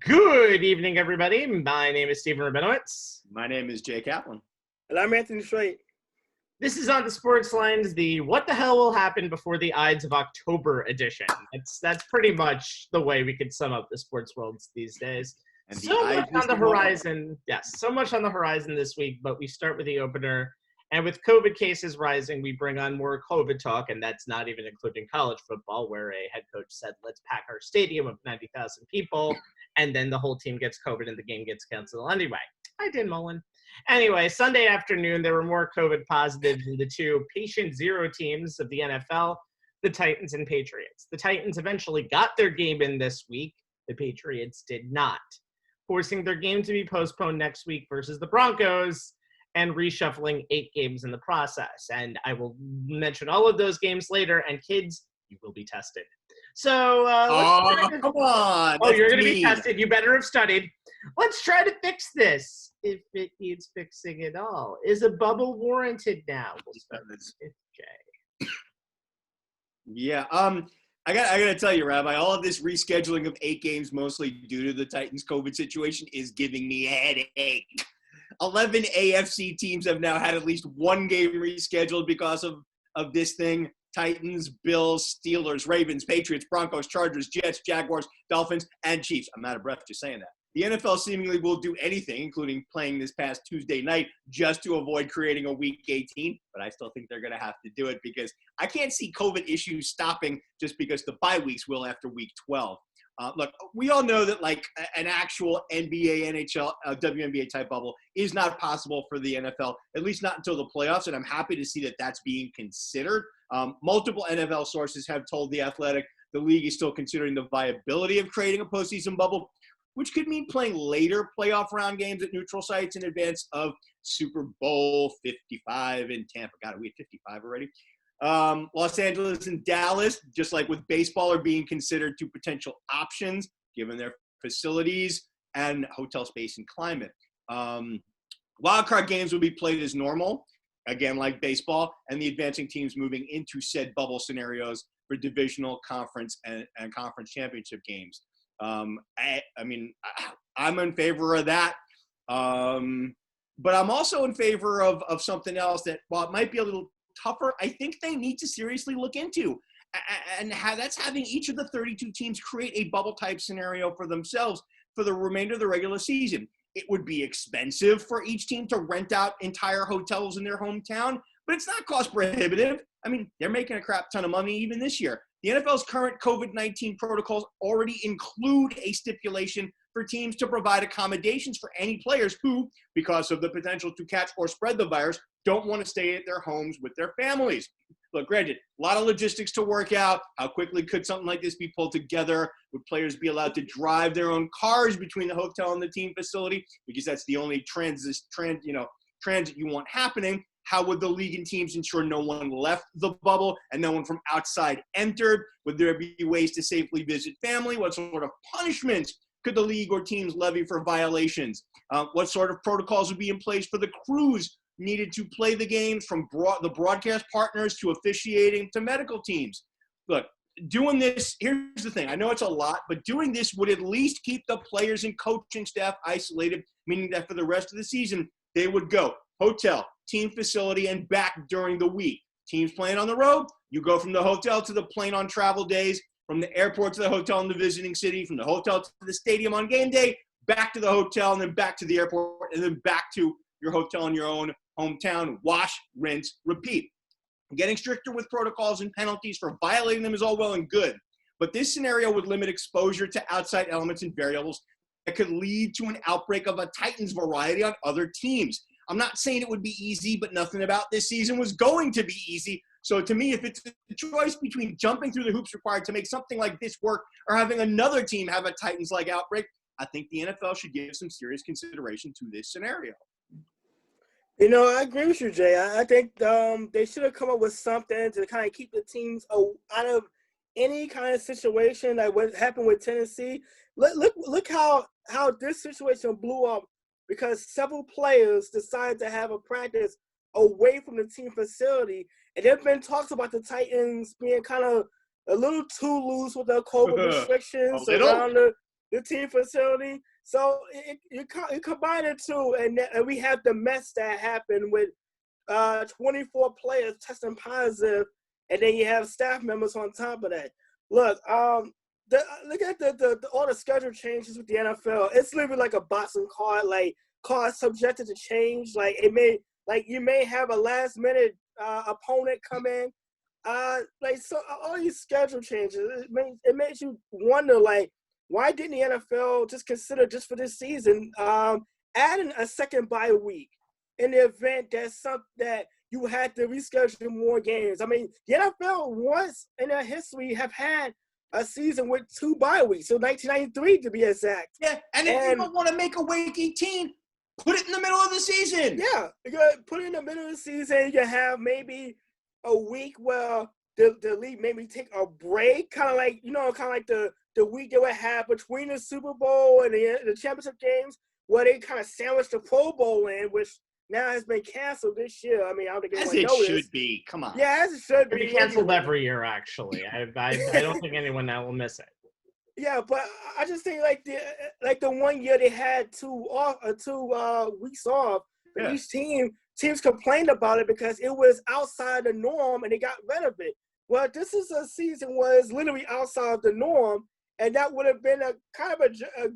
Good evening, everybody. My name is Stephen Rabinowitz. My name is Jay Kaplan. And I'm Anthony Strait. This is On the Sports Lines, the What the Hell Will Happen Before the Ides of October edition. That's pretty much the way we could sum up the sports world these days. And So much on the horizon. Yes, so much on the horizon this week, but we start with the opener. And with COVID cases rising, we bring on more COVID talk, and that's not even including college football, where a head coach said, let's pack our stadium of 90,000 people, and then the whole team gets COVID and the game gets canceled anyway. I did, Mullen. Anyway, Sunday afternoon, there were more COVID positives in the two patient zero teams of the NFL, the Titans and Patriots. The Titans eventually got their game in this week. The Patriots did not, forcing their game to be postponed next week versus the Broncos, and reshuffling 8 games in the process. And I will mention all of those games later. And kids, you will be tested. So come on. Oh, you're going to be tested. You better have studied. Let's try to fix this, if it needs fixing at all. Is a bubble warranted now? We'll start with Jay. Yeah. I got to tell you, Rabbi, all of this rescheduling of 8 games, mostly due to the Titans' COVID situation, is giving me a headache. 11 AFC teams have now had at least one game rescheduled because of this thing. Titans, Bills, Steelers, Ravens, Patriots, Broncos, Chargers, Jets, Jaguars, Dolphins, and Chiefs. I'm out of breath just saying that. The NFL seemingly will do anything, including playing this past Tuesday night, just to avoid creating a Week 18. But I still think they're going to have to do it because I can't see COVID issues stopping just because the bye weeks will after Week 12. Look, we all know that like an actual NBA, NHL, WNBA type bubble is not possible for the NFL, at least not until the playoffs. And I'm happy to see that that's being considered. Multiple NFL sources have told The Athletic the league is still considering the viability of creating a postseason bubble, which could mean playing later playoff round games at neutral sites in advance of Super Bowl 55 in Tampa. God, are we at 55 already? Los Angeles and Dallas, just like with baseball, are being considered two potential options given their facilities and hotel space and climate. Wildcard games will be played as normal, again like baseball, and the advancing teams moving into said bubble scenarios for divisional, conference, and conference championship games. I mean, I'm in favor of that. But I'm also in favor of something else that, while it might be a little tougher, I think they need to seriously look into. And that's having each of the 32 teams create a bubble type scenario for themselves for the remainder of the regular season. It would be expensive for each team to rent out entire hotels in their hometown, but it's not cost prohibitive. I mean, they're making a crap ton of money even this year. The NFL's current COVID-19 protocols already include a stipulation for teams to provide accommodations for any players who, because of the potential to catch or spread the virus, don't want to stay at their homes with their families. Look, granted, a lot of logistics to work out. How quickly could something like this be pulled together? Would players be allowed to drive their own cars between the hotel and the team facility? Because that's the only transit you want happening. How would the league and teams ensure no one left the bubble and no one from outside entered? Would there be ways to safely visit family? What sort of punishments could the league or teams levy for violations? What sort of protocols would be in place for the crews needed to play the games, from the broadcast partners to officiating to medical teams? Look, doing this, here's the thing. I know it's a lot, but doing this would at least keep the players and coaching staff isolated, meaning that for the rest of the season, they would go hotel, team facility, and back during the week. Teams playing on the road, you go from the hotel to the plane on travel days, from the airport to the hotel in the visiting city, from the hotel to the stadium on game day, back to the hotel, and then back to the airport, and then back to your hotel in your own hometown. Wash, rinse, repeat. Getting stricter with protocols and penalties for violating them is all well and good, but this scenario would limit exposure to outside elements and variables that could lead to an outbreak of a Titans variety on other teams. I'm not saying it would be easy, but nothing about this season was going to be easy. So to me, if it's a choice between jumping through the hoops required to make something like this work or having another team have a Titans-like outbreak, I think the NFL should give some serious consideration to this scenario. You know, I agree with you, Jay. I think they should have come up with something to kind of keep the teams out of any kind of situation like what happened with Tennessee. Look how this situation blew up because several players decided to have a practice away from the team facility. And there have been talks about the Titans being kind of a little too loose with their COVID restrictions the team facility. So you combine the two, and we have the mess that happened with 24 players testing positive, and then you have staff members on top of that. Look, look at all the schedule changes with the NFL. It's literally like a boxing card, like cards subjected to change. Like you may have a last minute opponent come in. So all these schedule changes, it makes you wonder, like, why didn't the NFL just consider, just for this season, adding a second bye week in the event that you had to reschedule more games? I mean, the NFL once in their history have had a season with 2 bye weeks, so 1993 to be exact. Yeah, and if you don't want to make a week 18, put it in the middle of the season. Yeah, you gotta put it in the middle of the season. You have maybe a week where the league maybe take a break, kind of like the week they would have between the Super Bowl and the championship games, where they kind of sandwich the Pro Bowl in, which now has been canceled this year. I mean, I don't think anyone knows. As it should be. Come on. Yeah, as it should be. It'll be canceled every year, actually. I don't think anyone now will miss it. Yeah, but I just think like the 1 year they had 2 weeks off for each team. Teams complained about it because it was outside the norm, and they got rid of it. Well, this is a season where it's literally outside of the norm, and that would have been a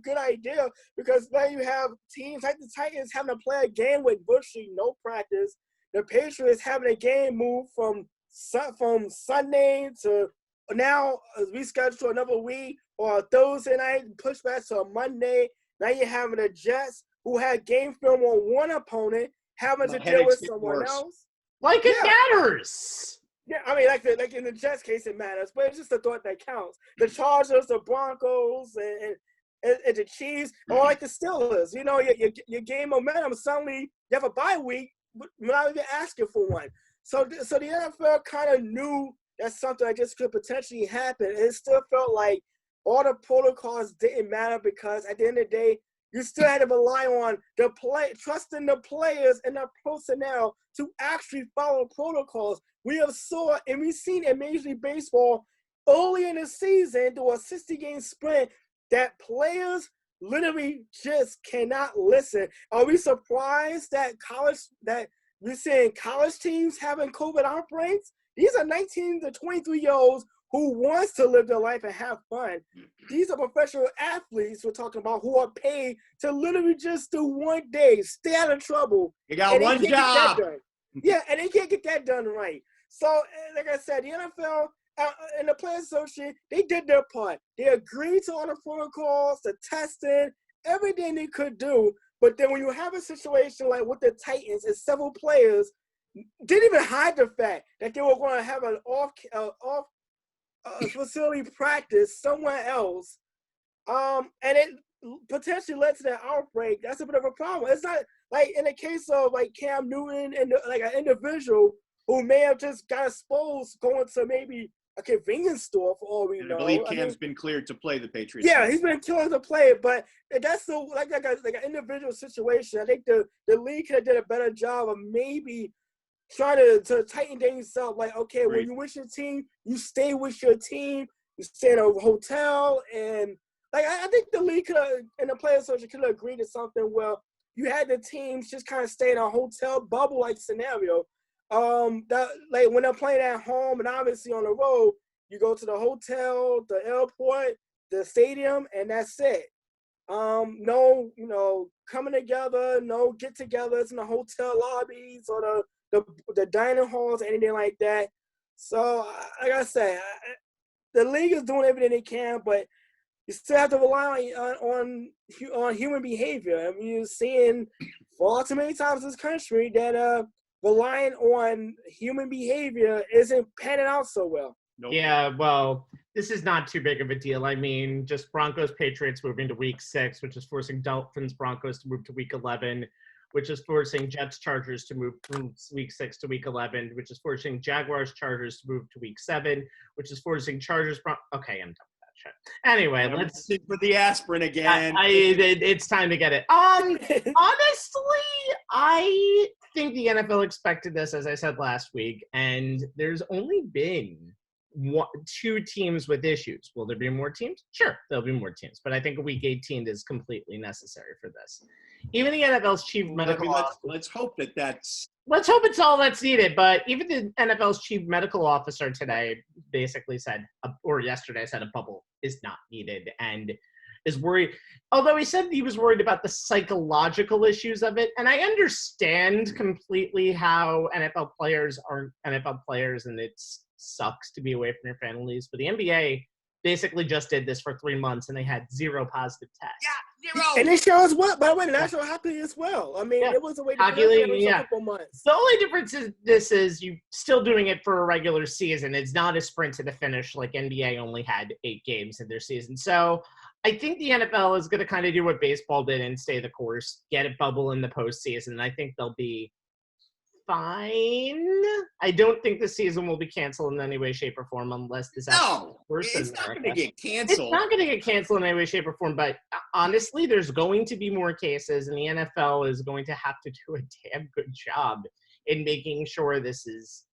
good idea, because now you have teams like the Titans having to play a game with virtually no practice. The Patriots having a game move from Sunday to now rescheduled to another week, or a Thursday night pushed back to a Monday. Now you're having the Jets, who had game film on one opponent, having to deal with someone else. Like it matters. Yeah, I mean, like in the Jets case, it matters, but it's just the thought that counts. The Chargers, the Broncos, and the Chiefs, or like the Steelers. You know, your game momentum, suddenly you have a bye week without even asking for one. So the NFL kind of knew that something like this could potentially happen. And it still felt like all the protocols didn't matter, because at the end of the day, you still had to rely on trusting the players and the personnel to actually follow protocols. We've seen in Major League Baseball early in the season through a 60-game sprint that players literally just cannot listen. Are we surprised that we're seeing college teams having COVID outbreaks? These are 19 to 23-year-olds who wants to live their life and have fun. These are professional athletes we're talking about, who are paid to literally just do 1 day, stay out of trouble. You got one job. Yeah, and they can't get that done right. So, like I said, the NFL and the Players Association, they did their part. They agreed to all the protocols, the testing, everything they could do. But then when you have a situation like with the Titans, and several players didn't even hide the fact that they were going to have an off facility practice somewhere else, and it potentially led to that outbreak. That's a bit of a problem. It's not like in the case of like Cam Newton and like an individual who may have just got exposed going to maybe a convenience store, for all we know. I believe Cam's been cleared to play the Patriots. Yeah, he's been cleared to play, but that's still like an individual situation. I think the league could have did a better job of maybe trying to tighten things up. Like, okay, when you with your team, you stay with your team. You stay in a hotel, and like I think the league could have, and the Players Association could have agreed to something where you had the teams just kind of stay in a hotel bubble like scenario. That like when they're playing at home and obviously on the road, you go to the hotel, the airport, the stadium, and that's it. No, coming together, no get-togethers in the hotel lobbies or the dining halls, anything like that. So, like I said, the league is doing everything they can, but you still have to rely on human behavior. I mean, you're seeing far too many times in this country that relying on human behavior isn't panning out so well. Nope. Yeah, well, this is not too big of a deal. I mean, just Broncos-Patriots moving to Week 6, which is forcing Dolphins-Broncos to move to Week 11, which is forcing Jets-Chargers to move from Week 6 to Week 11, which is forcing Jaguars-Chargers to move to Week 7, which is forcing Okay, I'm done with that shit. Anyway, let's sit for the aspirin again. It's time to get it. Honestly, I think the NFL expected this, as I said last week, and there's only been two teams with issues. Will there be more teams? Sure, there'll be more teams. But I think a week 18 is completely necessary for this. Even the NFL's chief medical officer. Let's hope that's. Let's hope it's all that's needed. But even the NFL's chief medical officer today basically said, or yesterday said, a bubble is not needed and is worried. Although he said he was worried about the psychological issues of it. And I understand completely how NFL players aren't NFL players and it sucks to be away from your families. But the NBA basically just did this for 3 months and they had 0 positive tests. Yeah, 0. And it shows what, by the way, the National Hockey League as well. I mean, it was a way to Hockey League, for a couple months. The only difference is this is you still doing it for a regular season. It's not a sprint to the finish like NBA only had 8 games in their season. So I think the NFL is going to kind of do what baseball did and stay the course, get a bubble in the postseason. I think they'll be fine. I don't think the season will be canceled in any way, shape, or form unless this No, worse it's not going to get canceled. It's not going to get canceled in any way, shape, or form. But honestly, there's going to be more cases, and the NFL is going to have to do a damn good job in making sure this is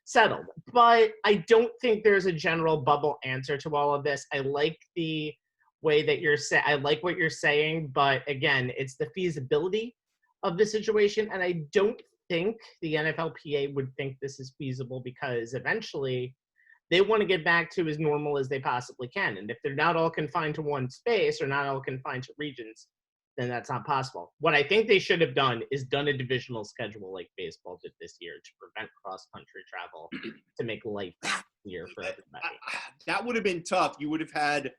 settled. But I don't think there's a general bubble answer to all of this. I like the way that I like what you're saying, but again, it's the feasibility of the situation, and I don't think the NFLPA would think this is feasible because eventually they want to get back to as normal as they possibly can. And if they're not all confined to one space or not all confined to regions, then that's not possible. What I think they should have done is done a divisional schedule like baseball did this year to prevent cross-country travel to make life easier for everybody. That would have been tough. You would have had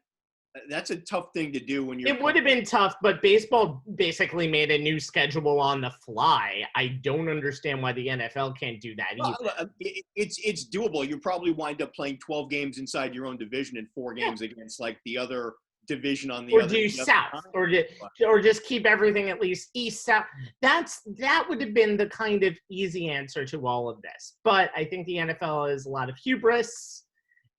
that's a tough thing to do when you're. It would have been tough, but baseball basically made a new schedule on the fly. I don't understand why the NFL can't do that either. It's doable. You probably wind up playing 12 games inside your own division and 4 games against like the other division on the or other. Do south, or just keep everything at least east south. That would have been the kind of easy answer to all of this. But I think the NFL is a lot of hubris.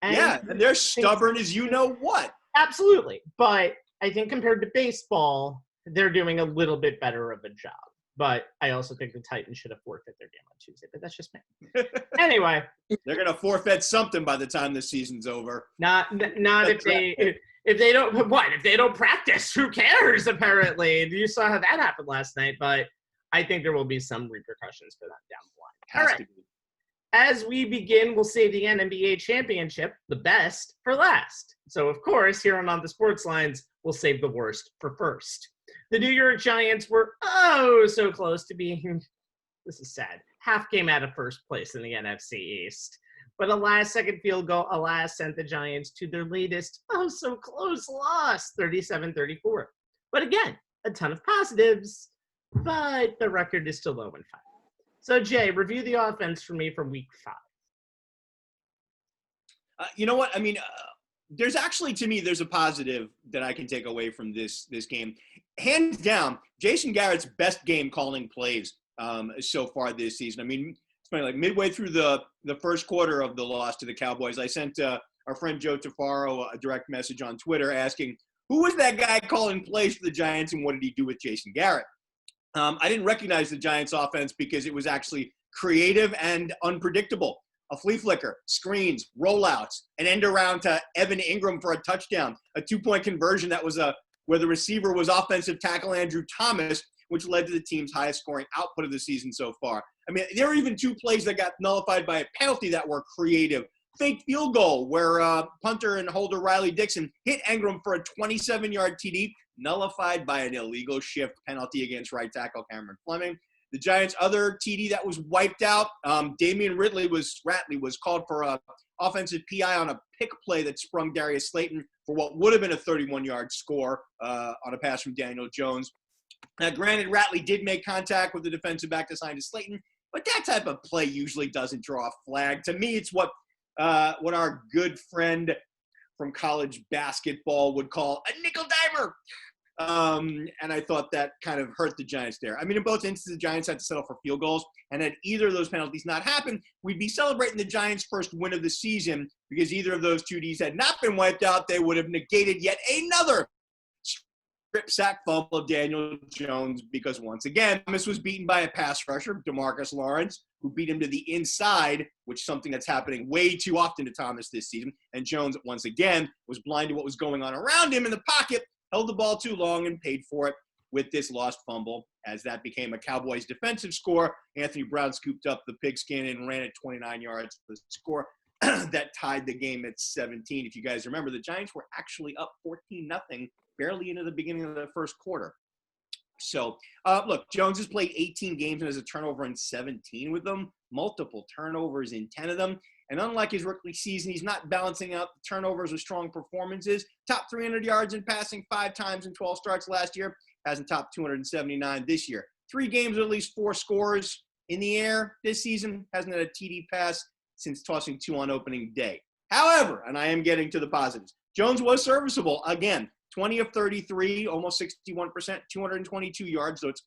And they're stubborn as you know what. Absolutely. But I think compared to baseball, they're doing a little bit better of a job. But I also think the Titans should have forfeit their game on Tuesday. But that's just me. Anyway. They're going to forfeit something by the time the season's over. Not if they don't – what? If they don't practice, who cares, apparently? You saw how that happened last night. But I think there will be some repercussions for that down the line. All right. As we begin, we'll save the NBA championship, the best, for last. So, of course, here on the Sports Lines, we'll save the worst for first. The New York Giants were so close to being, this is sad, half game out of first place in the NFC East. But a last-second field goal, sent the Giants to their latest, so close loss, 37-34. But again, a ton of positives, but the record is still 0-5. So, Jay, review the offense for me from week 5. You know what? I mean, there's actually, to me, there's a positive that I can take away from this game. Hands down, Jason Garrett's best game calling plays so far this season. I mean, it's funny, like midway through the first quarter of the loss to the Cowboys, I sent our friend Joe Tafaro a direct message on Twitter asking, who was that guy calling plays for the Giants and what did he do with Jason Garrett? I didn't recognize the Giants offense because it was actually creative and unpredictable. A flea flicker, screens, rollouts, an end around to Evan Ingram for a touchdown, a 2-point conversion that was where the receiver was offensive tackle Andrew Thomas, which led to the team's highest scoring output of the season so far. I mean, there were even 2 plays that got nullified by a penalty that were creative. Fake field goal where punter and holder Riley Dixon hit Ingram for a 27-yard TD, nullified by an illegal shift penalty against right tackle Cameron Fleming. The Giants' other TD that was wiped out, Damian Ratley was called for an offensive PI on a pick play that sprung Darius Slayton for what would have been a 31-yard score on a pass from Daniel Jones. Now, granted, Ratley did make contact with the defensive back assigned to Slayton, but that type of play usually doesn't draw a flag. To me, it's what our good friend from college basketball would call a nickel diver. And I thought that kind of hurt the Giants there. I mean, in both instances, the Giants had to settle for field goals. And had either of those penalties not happened, we'd be celebrating the Giants' first win of the season because either of those 2 Ds had not been wiped out. They would have negated yet another strip sack fumble of Daniel Jones because once again, Thomas was beaten by a pass rusher, DeMarcus Lawrence, who beat him to the inside, which is something that's happening way too often to Thomas this season. And Jones, once again, was blind to what was going on around him in the pocket, held the ball too long, and paid for it with this lost fumble, as that became a Cowboys defensive score. Anthony Brown scooped up the pigskin and ran it 29 yards for the score that tied the game at 17. If you guys remember, the Giants were actually up 14-0 barely into the beginning of the first quarter. So, look, Jones has played 18 games and has a turnover in 17 with them, multiple turnovers in 10 of them. And unlike his rookie season, he's not balancing out the turnovers with strong performances. Top 300 yards in passing 5 times in 12 starts last year. Hasn't topped 279 this year. 3 games with at least 4 scores in the air this season. Hasn't had a TD pass since tossing 2 on opening day. However, and I am getting to the positives, Jones was serviceable again. 20 of 33, almost 61%, 222 yards. So it's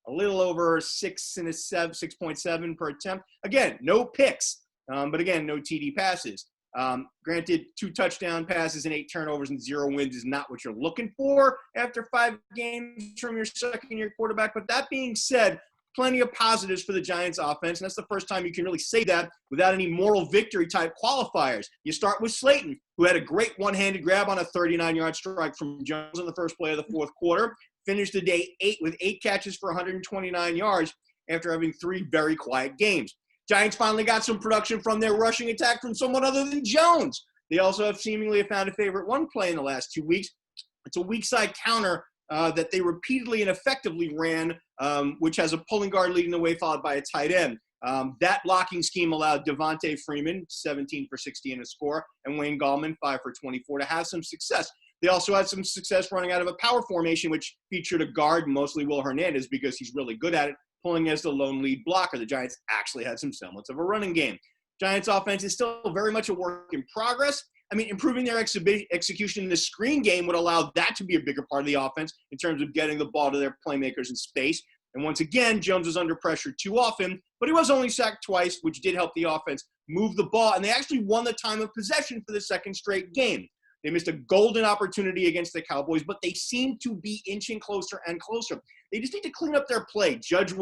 a little over 6.7 per attempt. Again, no picks, but again, no TD passes. Granted, 2 touchdown passes and 8 turnovers and 0 wins is not what you're looking for after 5 games from your second-year quarterback. But that being said, plenty of positives for the Giants offense, and that's the first time you can really say that without any moral victory type qualifiers. You start with Slayton, who had a great one-handed grab on a 39-yard strike from Jones on the first play of the fourth quarter, finished the day with 8 catches for 129 yards after having 3 very quiet games. Giants finally got some production from their rushing attack from someone other than Jones. They also have seemingly found a favorite run play in the last 2 weeks. It's a weak side counter that they repeatedly and effectively ran, which has a pulling guard leading the way, followed by a tight end. That blocking scheme allowed Devontae Freeman, 17 for 60 in a score, and Wayne Gallman, 5 for 24, to have some success. They also had some success running out of a power formation, which featured a guard, mostly Will Hernandez, because he's really good at it, pulling as the lone lead blocker. The Giants actually had some semblance of a running game. Giants offense is still very much a work in progress. I mean, improving their execution in the screen game would allow that to be a bigger part of the offense in terms of getting the ball to their playmakers in space. And once again, Jones was under pressure too often, but he was only sacked twice, which did help the offense move the ball. And they actually won the time of possession for the second straight game. They missed a golden opportunity against the Cowboys, but they seem to be inching closer and closer. They just need to clean up their play. Judge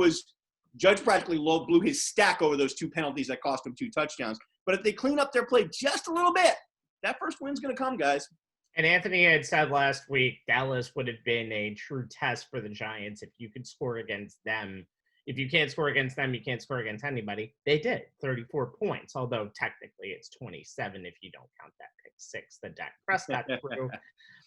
practically blew his stack over those 2 penalties that cost him 2 touchdowns. But if they clean up their play just a little bit, that first win's going to come, guys. And Anthony had said last week, Dallas would have been a true test for the Giants if you could score against them. If you can't score against them, you can't score against anybody. They did, 34 points, although technically it's 27 if you don't count that pick 6 that Dak Prescott threw.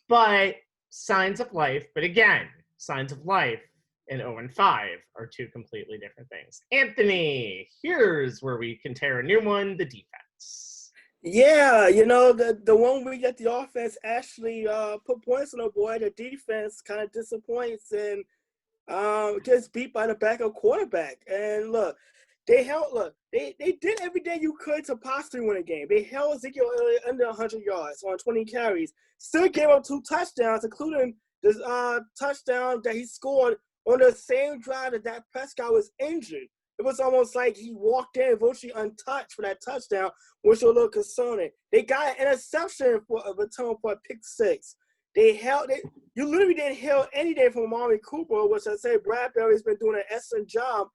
But signs of life. But again, signs of life and 0-5 are 2 completely different things. Anthony, here's where we can tear a new one, the defense. Yeah, the one week that the offense actually put points on the board, the defense kind of disappoints and gets beat by the backup quarterback. And look, they did everything you could to possibly win a game. They held Ezekiel Elliott under 100 yards on 20 carries. Still gave up 2 touchdowns, including this touchdown that he scored on the same drive that Dak Prescott was injured. It was almost like he walked in virtually untouched for that touchdown, which was a little concerning. They got an interception for a return for a pick 6. You literally didn't hear anything from Amari Cooper, which I say Bradbury's been doing an excellent job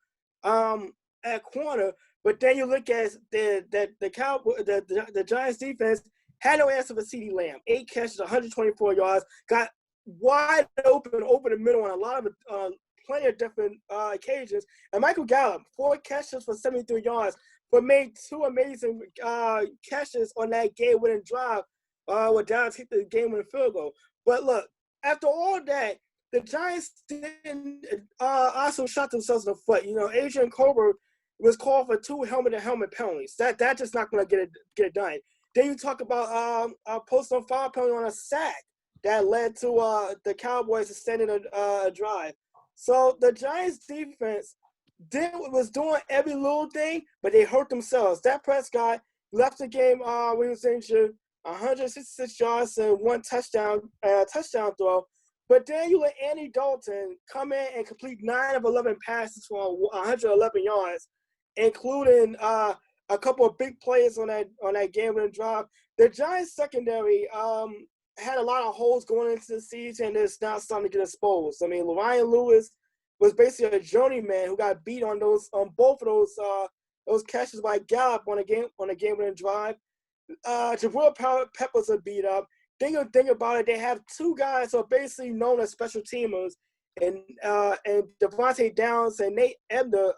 at corner. But then you look at the Giants defense had no answer for CeeDee Lamb. 8 catches, 124 yards, got wide open the middle on a lot of plenty of different occasions. And Michael Gallup, 4 catches for 73 yards, but made 2 amazing catches on that game-winning drive where Dallas hit the game-winning field goal. But look, after all that, the Giants didn't also shot themselves in the foot. Adrian Colbert was called for 2 helmet-to-helmet penalties. That just not going to get it done. Then you talk about a post-on-foul penalty on a sack that led to the Cowboys extending a drive. So the Giants defense was doing every little thing, but they hurt themselves. Dak Prescott left the game when he was injured, 166 yards and 1 touchdown throw. But then you let Andy Dalton come in and complete 9 of 11 passes for 111 yards, including a couple of big plays on that game-winning drive. The Giants secondary had a lot of holes going into the season, and it's now starting to get exposed. I mean, Ryan Lewis was basically a journeyman who got beat on both of those those catches by Gallup on a game-winning drive. Jabril Peppers are beat up. Think about it. They have two guys who are basically known as special teamers, and Devontae Downs and Nate Ebner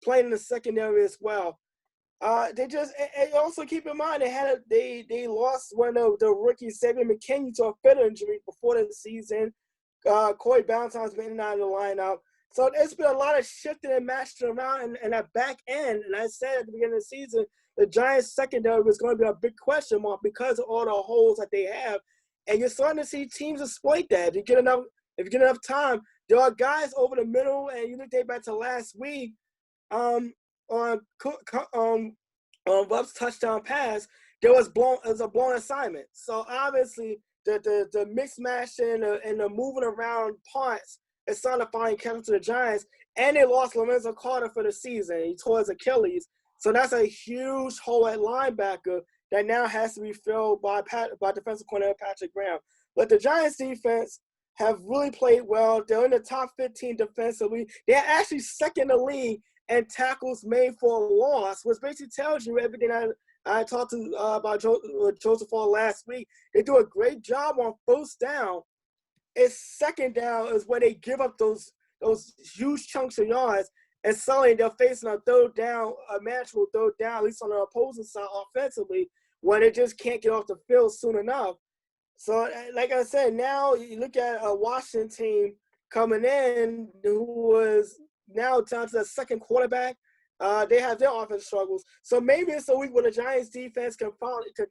playing in the secondary as well. They also keep in mind they lost one of the rookies, Xavier McKinney, to a foot injury before the season. Corey Ballantyne's been in and out of the lineup. So there's been a lot of shifting and matching around in that back end. And I said at the beginning of the season, the Giants secondary was going to be a big question mark because of all the holes that they have. And you're starting to see teams exploit that. If you get enough time, there are guys over the middle, and you look back to last week on Rupp's touchdown pass, there was a blown assignment. So obviously the mix matching and the moving around parts is starting to finally catch up to the Giants. And they lost Lorenzo Carter for the season. He tore his Achilles. So that's a huge hole at linebacker that now has to be filled by defensive coordinator Patrick Graham. But the Giants defense have really played well. They're in the top 15 defensively. They're actually second in the league in tackles made for a loss, which basically tells you everything I talked about Joseph Hall last week. They do a great job on first down. It's second down is where they give up those huge chunks of yards, and suddenly they're facing a manageable third down, at least on the opposing side offensively, when they just can't get off the field soon enough. So, like I said, now you look at a Washington team coming in who was now down to the second quarterback. They have their offense struggles. So maybe it's a week where the Giants defense can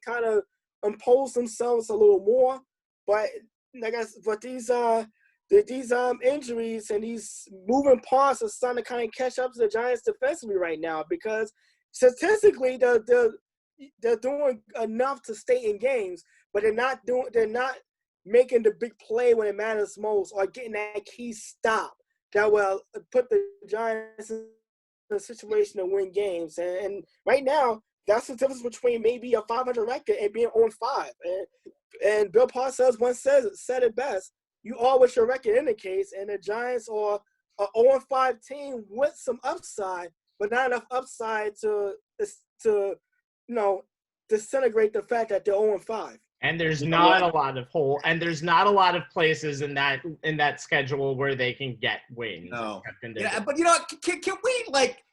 kind of impose themselves a little more. But these injuries and these moving parts are starting to kind of catch up to the Giants defensively right now, because statistically they're doing enough to stay in games, but they're not making the big play when it matters most, or getting that key stop that will put the Giants in a situation to win games. And right now, that's the difference between maybe a 500 record and being 0-5. And Bill Parcells once said it best: you are what your record indicates, and the Giants are an 0-5 team with some upside, but not enough upside to disintegrate the fact that they're 0-5. And there's not a lot of places in that schedule where they can get wins. No. Yeah, but can we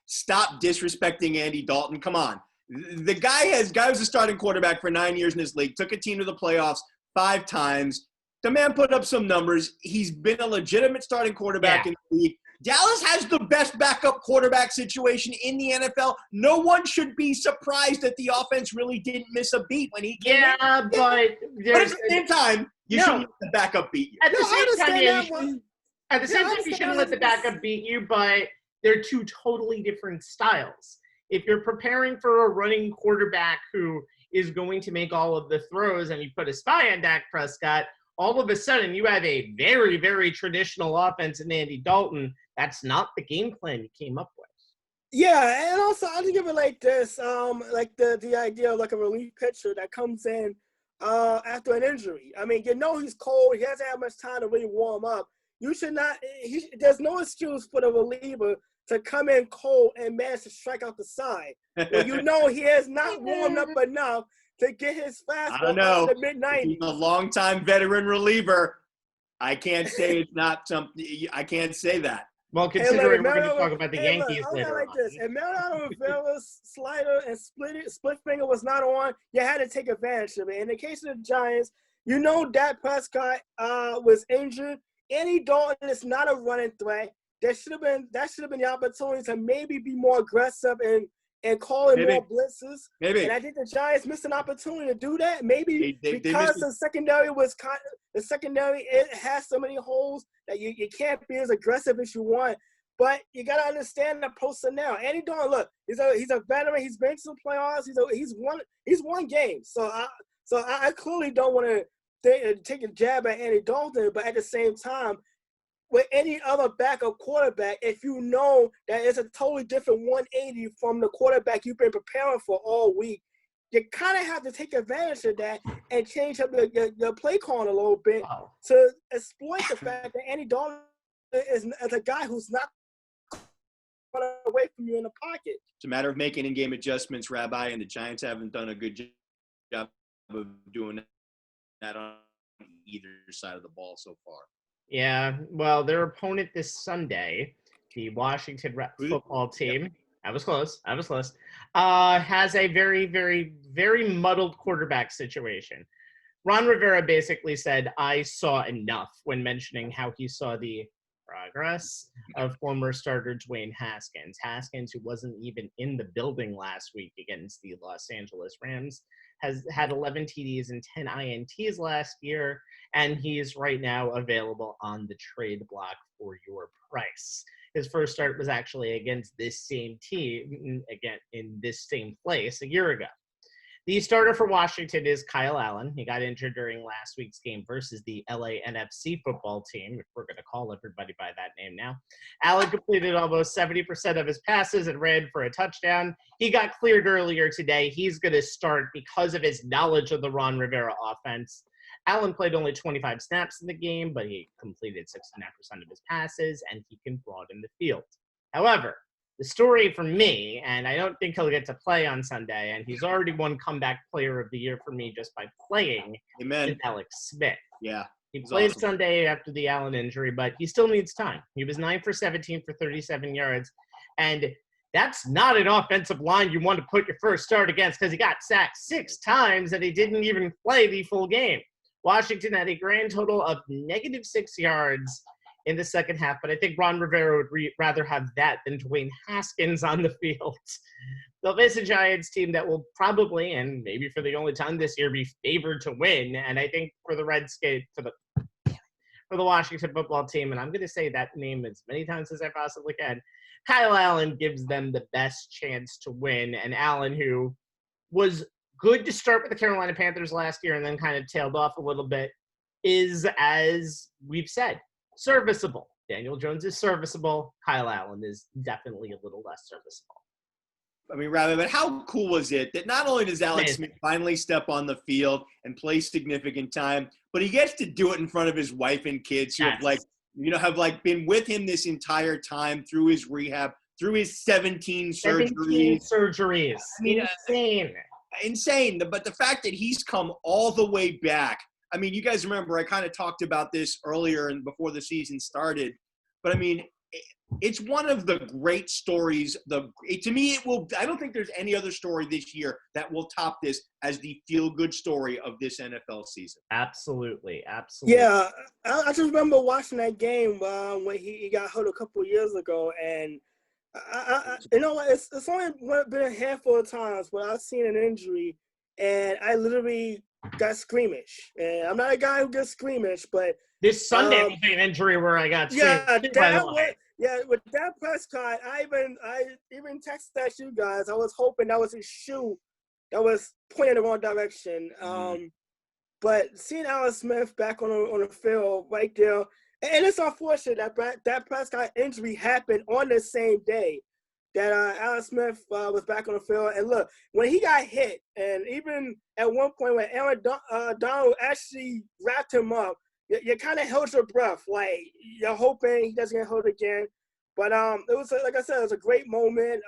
stop disrespecting Andy Dalton? Come on. The guy was a starting quarterback for 9 years in this league, took a team to the playoffs 5 times. The man put up some numbers. He's been a legitimate starting quarterback in the league. Dallas has the best backup quarterback situation in the NFL. No one should be surprised that the offense really didn't miss a beat when he came in. But at the same time, you shouldn't let the backup beat you. At the same time, you shouldn't let the backup beat you, but they're two totally different styles. If you're preparing for a running quarterback who is going to make all of the throws and you put a spy on Dak Prescott, all of a sudden you have a very, very traditional offense in Andy Dalton. That's not the game plan you came up with. Yeah, and also I think of it like this, the idea of like a relief pitcher that comes in after an injury. I mean, he's cold. He hasn't had much time to really warm up. You should not – there's no excuse for the reliever to come in cold and manage to strike out the side. Well, he has not warmed up enough to get his fastball out the mid-90s. He's a longtime veteran reliever. I can't say it's not something – I can't say that. Well, considering we're going to talk about the Yankees later on. This. If Mariano Rivera's slider and split finger was not on, you had to take advantage of it. In the case of the Giants, Dak Prescott was injured. Andy Dalton is not a running threat. That should have been the opportunity to maybe be more aggressive and calling more blitzes. Maybe. And I think the Giants missed an opportunity to do that. Maybe because the secondary it has so many holes that you can't be as aggressive as you want. But you gotta understand the personnel. Andy Dalton, look, he's a veteran. He's been to the playoffs. He's won games. So I clearly don't want to take a jab at Andy Dalton, but at the same time, with any other backup quarterback, if you know that it's a totally different 180 from the quarterback you've been preparing for all week, you kind of have to take advantage of that and change up your play calling a little bit to exploit the fact that Andy Dalton is a guy who's not run away from you in the pocket. It's a matter of making in-game adjustments, Rabbi, and the Giants haven't done a good job of doing that on either side of the ball so far. Yeah, well, their opponent this Sunday, the Washington football team, I was close, has a very, very, very muddled quarterback situation. Ron Rivera basically said, I saw enough when mentioning how he saw the progress of former starter Dwayne Haskins. Haskins, who wasn't even in the building last week against the Los Angeles Rams, has had 11 TDs and 10 INTs last year, and he's right now available on the trade block for your price. His first start was actually against this same team, again, in this same place a year ago. The starter for Washington is Kyle Allen. He got injured during last week's game versus the NFC football team, if we're going to call everybody by that name now. Allen completed almost 70% of his passes and ran for a touchdown. He got cleared earlier today. He's going to start because of his knowledge of the Ron Rivera offense. Allen played only 25 snaps in the game, but he completed 69% of his passes, and he can broaden the field. However, the story for me, and I don't think he'll get to play on Sunday, and he's already won comeback player of the year for me just by playing, is Alex Smith. Yeah. He played awesome Sunday after the Allen injury, but he still needs time. He was 9 for 17 for 37 yards, and that's not an offensive line you want to put your first start against because he got sacked 6 times and he didn't even play the full game. Washington had a grand total of -6 yards in the second half, but I think Ron Rivera would rather have that than Dwayne Haskins on the field. They'll face a Giants team that will probably, and maybe for the only time this year, be favored to win. And I think for the for the Washington football team, and I'm going to say that name as many times as I possibly can, Kyle Allen gives them the best chance to win. And Allen, who was good to start with the Carolina Panthers last year and then kind of tailed off a little bit, is, as we've said, serviceable. Daniel Jones is serviceable. Kyle Allen is definitely a little less serviceable. I mean, Rabbi, but how cool was it that not only does Alex Smith finally step on the field and play significant time, but he gets to do it in front of his wife and kids who have been with him this entire time through his rehab, through his 17 surgeries. I mean, insane. But the fact that he's come all the way back. I mean, you guys remember I kind of talked about this earlier and before the season started, but I mean, it's one of the great stories. To me, I don't think there's any other story this year that will top this as the feel-good story of this NFL season. Absolutely. Yeah, I just remember watching that game when he got hurt a couple of years ago, and it's only been a handful of times where I've seen an injury, and I literally got squeamish. And I'm not a guy who gets squeamish, but this Sunday was an injury where I got squeamish. Yeah, with Dak Prescott, I even texted that you guys. I was hoping that was his shoe that was pointing in the wrong direction. But seeing Alex Smith back on the field right there, and it's unfortunate that Prescott injury happened on the same day that Alex Smith was back on the field. And look, when he got hit, and even at one point when Aaron Donald actually wrapped him up, you kind of held your breath, like you're hoping he doesn't get hurt again. But it was, like I said, it was a great moment.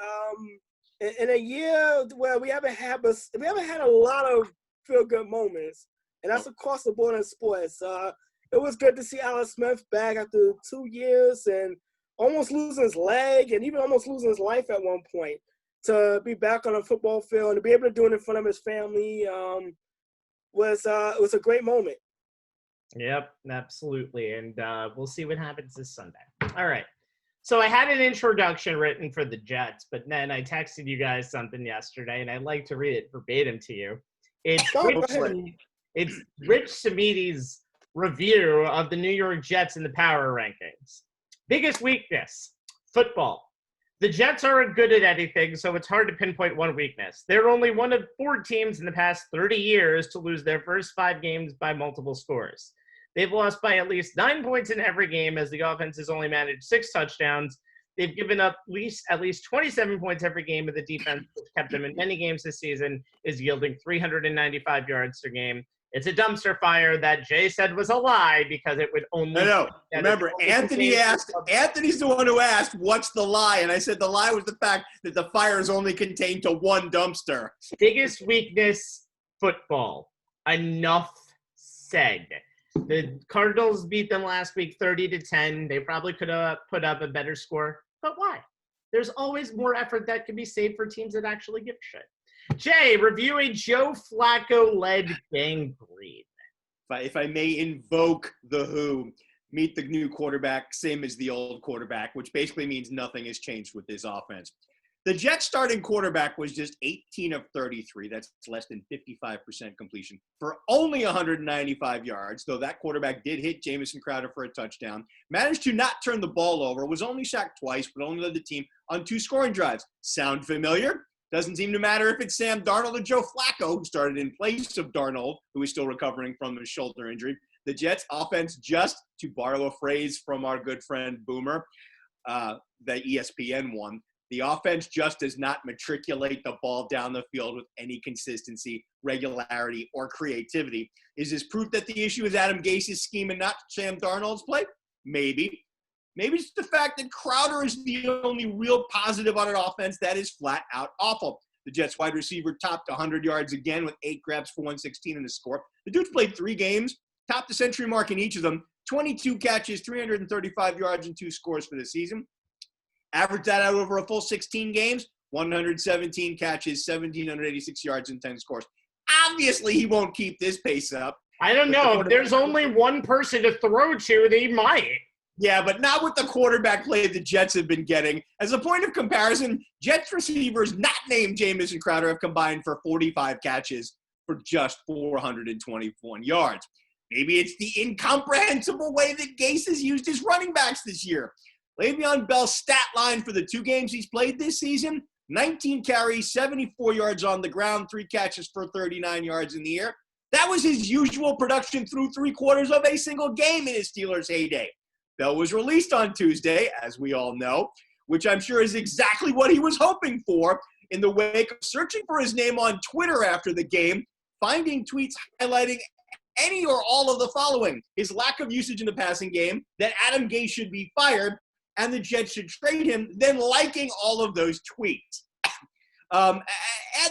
In a year where we haven't had a lot of feel-good moments, and that's across the board in sports. It was good to see Alex Smith back after 2 years and almost losing his leg and even almost losing his life at one point. To be back on a football field and to be able to do it in front of his family was a great moment. Yep, absolutely. And we'll see what happens this Sunday. All right. So I had an introduction written for the Jets, but then I texted you guys something yesterday, and I'd like to read it verbatim to you. It's Rich Samiti's review of the New York Jets in the power rankings. Biggest weakness, football. The Jets aren't good at anything, so it's hard to pinpoint one weakness. They're only one of 4 teams in the past 30 years to lose their first 5 games by multiple scores. They've lost by at least 9 points in every game as the offense has only managed 6 touchdowns. They've given up at least 27 points every game, and the defense, which kept them in many games this season, is yielding 395 yards per game. It's a dumpster fire that Jay said was a lie because it would only. I know. Remember, Anthony's the one who asked, what's the lie? And I said the lie was the fact that the fire is only contained to one dumpster. Biggest weakness, football. Enough said. The Cardinals beat them last week 30-10. They probably could have put up a better score. But why? There's always more effort that can be saved for teams that actually give a shit. Jay, review a Joe Flacco-led gangrene. If I may invoke the Who, meet the new quarterback, same as the old quarterback, which basically means nothing has changed with this offense. The Jets starting quarterback was just 18 of 33. That's less than 55% completion for only 195 yards, though that quarterback did hit Jamison Crowder for a touchdown. Managed to not turn the ball over, was only sacked twice, but only led the team on 2 scoring drives. Sound familiar? Doesn't seem to matter if it's Sam Darnold or Joe Flacco, who started in place of Darnold, who is still recovering from a shoulder injury. The Jets offense, just to borrow a phrase from our good friend Boomer, the ESPN one, the offense just does not matriculate the ball down the field with any consistency, regularity, or creativity. Is this proof that the issue is Adam Gase's scheme and not Sam Darnold's play? Maybe. Maybe it's the fact that Crowder is the only real positive on an offense that is flat out awful. The Jets wide receiver topped 100 yards again with 8 grabs for 116 in the score. The dude's played 3 games, topped the century mark in each of them, 22 catches, 335 yards, and 2 scores for the season. Average that out over a full 16 games, 117 catches, 1,786 yards, and 10 scores. Obviously, he won't keep this pace up. I don't know. If there's only one person to throw to, they might. Yeah, but not with the quarterback play the Jets have been getting. As a point of comparison, Jets receivers not named Jamison Crowder have combined for 45 catches for just 421 yards. Maybe it's the incomprehensible way that Gase has used his running backs this year. Le'Veon Bell's stat line for the 2 games he's played this season, 19 carries, 74 yards on the ground, 3 catches for 39 yards in the air. That was his usual production through 3 quarters of a single game in his Steelers' heyday. Bell was released on Tuesday, as we all know, which I'm sure is exactly what he was hoping for in the wake of searching for his name on Twitter after the game, finding tweets highlighting any or all of the following: his lack of usage in the passing game, that Adam Gase should be fired, and the Jets should trade him, then liking all of those tweets. Add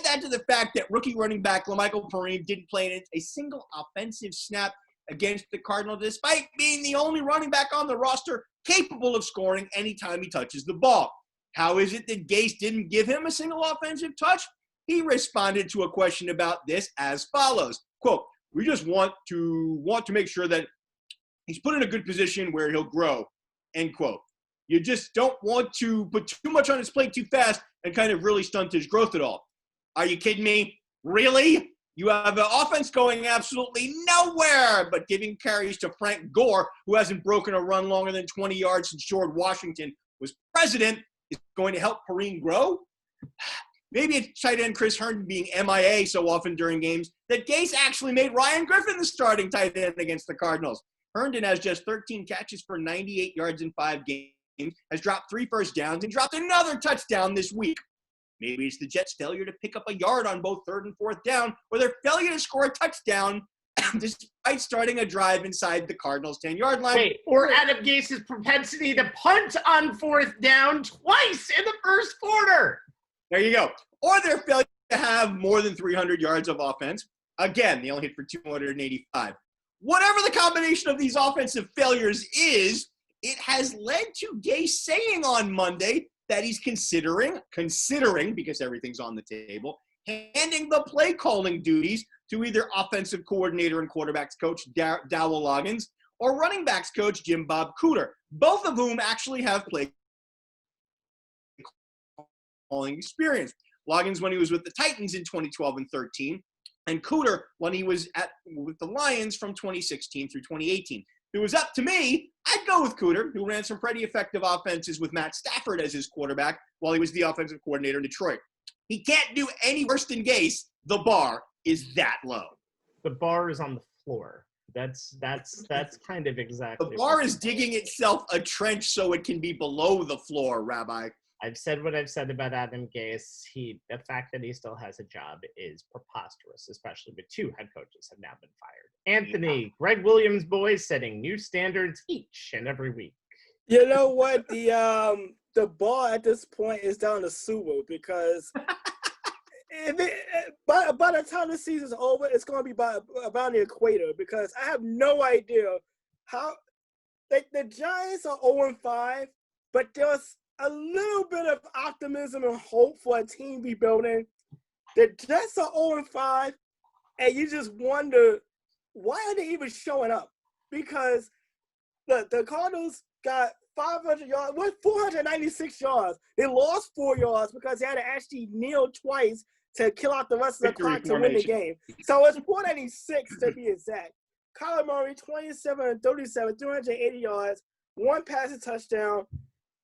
that to the fact that rookie running back LaMichael Perine didn't play in a single offensive snap against the Cardinals, despite being the only running back on the roster capable of scoring anytime he touches the ball. How is it that Gase didn't give him a single offensive touch? He responded to a question about this as follows, quote, "We just want to make sure that he's put in a good position where he'll grow," end quote. You just don't want to put too much on his plate too fast and kind of really stunt his growth at all. Are you kidding me? Really? You have an offense going absolutely nowhere but giving carries to Frank Gore, who hasn't broken a run longer than 20 yards since George Washington was president, is going to help Perine grow? Maybe it's tight end Chris Herndon being MIA so often during games that Gase actually made Ryan Griffin the starting tight end against the Cardinals. Herndon has just 13 catches for 98 yards in 5 games, has dropped 3 first downs, and dropped another touchdown this week. Maybe it's the Jets' failure to pick up a yard on both 3rd and 4th down, or their failure to score a touchdown despite starting a drive inside the Cardinals' 10-yard line. Wait, or Adam Gase's propensity to punt on 4th down twice in the first quarter. There you go. Or their failure to have more than 300 yards of offense. Again, they only hit for 285. Whatever the combination of these offensive failures is, it has led to Gase saying on Monday that he's considering, because everything's on the table, handing the play calling duties to either offensive coordinator and quarterbacks coach Dowell Loggins or running backs coach Jim Bob Cooter, both of whom actually have play calling experience. Loggins when he was with the Titans in 2012 and 13, and Cooter when he was with the Lions from 2016 through 2018. If it was up to me, I'd go with Cooter, who ran some pretty effective offenses with Matt Stafford as his quarterback while he was the offensive coordinator in Detroit. He can't do any worse than Gase. The bar is that low. The bar is on the floor. That's kind of exactly. The bar is digging itself a trench so it can be below the floor, Rabbi. I've said what I've said about Adam Gase. The fact that he still has a job is preposterous, especially with 2 head coaches have now been fired. Anthony, Greg Williams' boys setting new standards each and every week. You know what? The ball at this point is down to Suwoo because by the time the season's over, it's going to be around the equator because I have no idea how the Giants are 0-5, but there's a little bit of optimism and hope for a team rebuilding. The Jets are 0-5, and you just wonder why are they even showing up? Because the Cardinals got 500 yards, 496 yards. They lost 4 yards because they had to actually kneel twice to kill out the rest of the clock to win the game. So it's 496 to be exact. Kyler Murray, 27-37, 380 yards, 1 passing touchdown,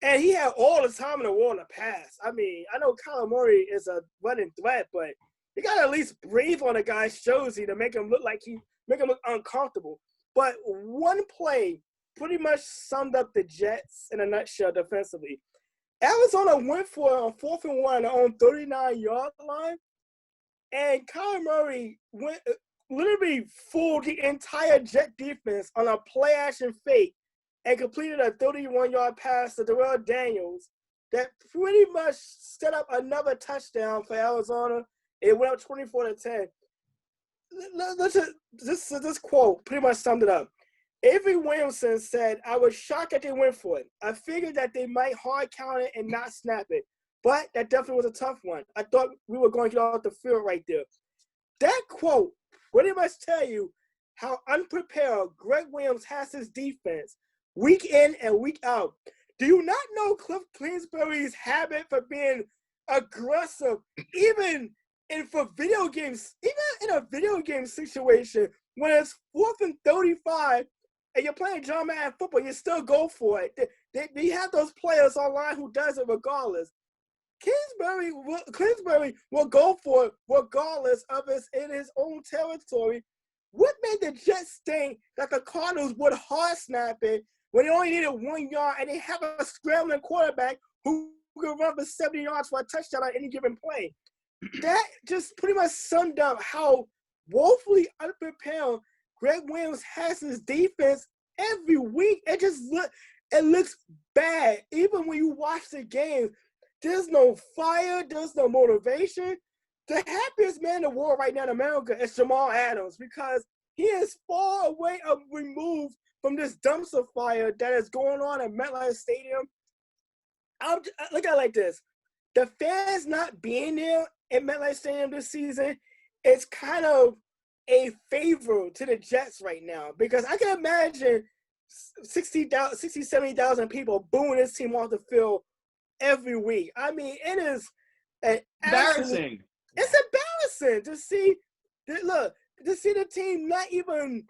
and he had all the time in the world to pass. I mean, I know Kyler Murray is a running threat, but you got to at least breathe on a guy's jersey to make him look uncomfortable. But one play pretty much summed up the Jets in a nutshell defensively. Arizona went for a 4th and 1 on their own 39-yard line, and Kyler Murray literally fooled the entire Jet defense on a play-action fake and completed a 31-yard pass to Darrell Daniels that pretty much set up another touchdown for Arizona. It went up 24-10. This quote pretty much summed it up. Avery Williamson said, "I was shocked that they went for it. I figured that they might hard count it and not snap it. But that definitely was a tough one. I thought we were going to get off the field right there." That quote pretty much tell you how unprepared Greg Williams has his defense week in and week out. Do you not know Cliff Kingsbury's habit for being aggressive, even for video games, even in a video game situation when it's 4th and 35 and you're playing John Madden football, you still go for it. They have those players online who does it regardless. Kingsbury will go for it regardless of it's in his own territory. What made the Jets think that the Cardinals would hard snap it when they only needed 1 yard and they have a scrambling quarterback who can run for 70 yards for a touchdown on any given play? That just pretty much summed up how woefully unprepared Greg Williams has his defense every week. It looks bad. Even when you watch the game, there's no fire, there's no motivation. The happiest man in the world right now in America is Jamal Adams because he is far away removed from this dumpster fire that is going on at MetLife Stadium. Look at it like this. The fans not being there at MetLife Stadium this season is kind of a favor to the Jets right now because I can imagine 70,000 people booing this team off the field every week. I mean, it is embarrassing. It's embarrassing to see the team not even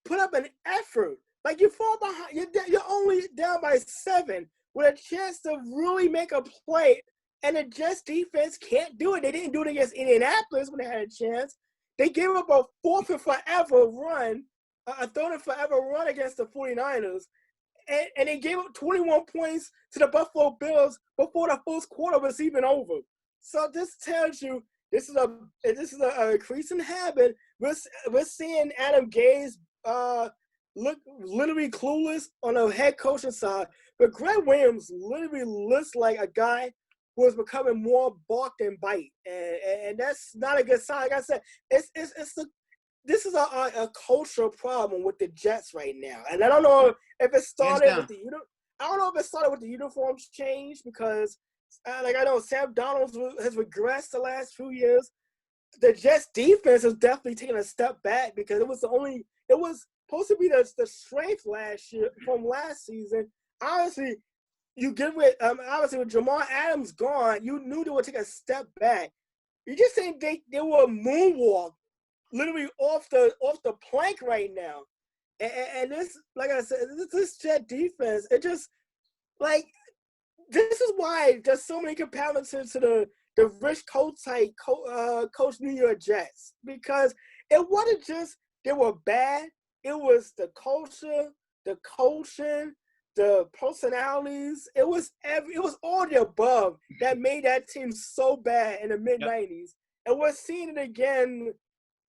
put up an effort. Like you fall behind, you're only down by 7 with a chance to really make a play, and the Jets defense can't do it. They didn't do it against Indianapolis when they had a chance. They gave up a 4th and forever run, a 3rd and forever run against the 49ers, and they gave up 21 points to the Buffalo Bills before the first quarter was even over. So this tells you this is a increasing habit. We're seeing Adam Gase look literally clueless on the head coaching side, but Greg Williams literally looks like a guy who is becoming more bark than bite, and that's not a good sign. Like I said, this is a cultural problem with the Jets right now, and I don't know if it started with the uniforms change because, like I know Sam Donald has regressed the last few years. The Jets defense has definitely taken a step back because it was supposed to be the strength last year from last season. Honestly, you get with obviously with Jamal Adams gone, you knew they would take a step back. You just think they were moonwalk literally off the plank right now. And this, like I said, this Jet defense, it just like this is why there's so many comparisons to the Rich Kotite coach New York Jets, because it wasn't just they were bad. It was the culture, the coaching, the personalities. It was all the above that made that team so bad in the mid-'90s. And we're seeing it again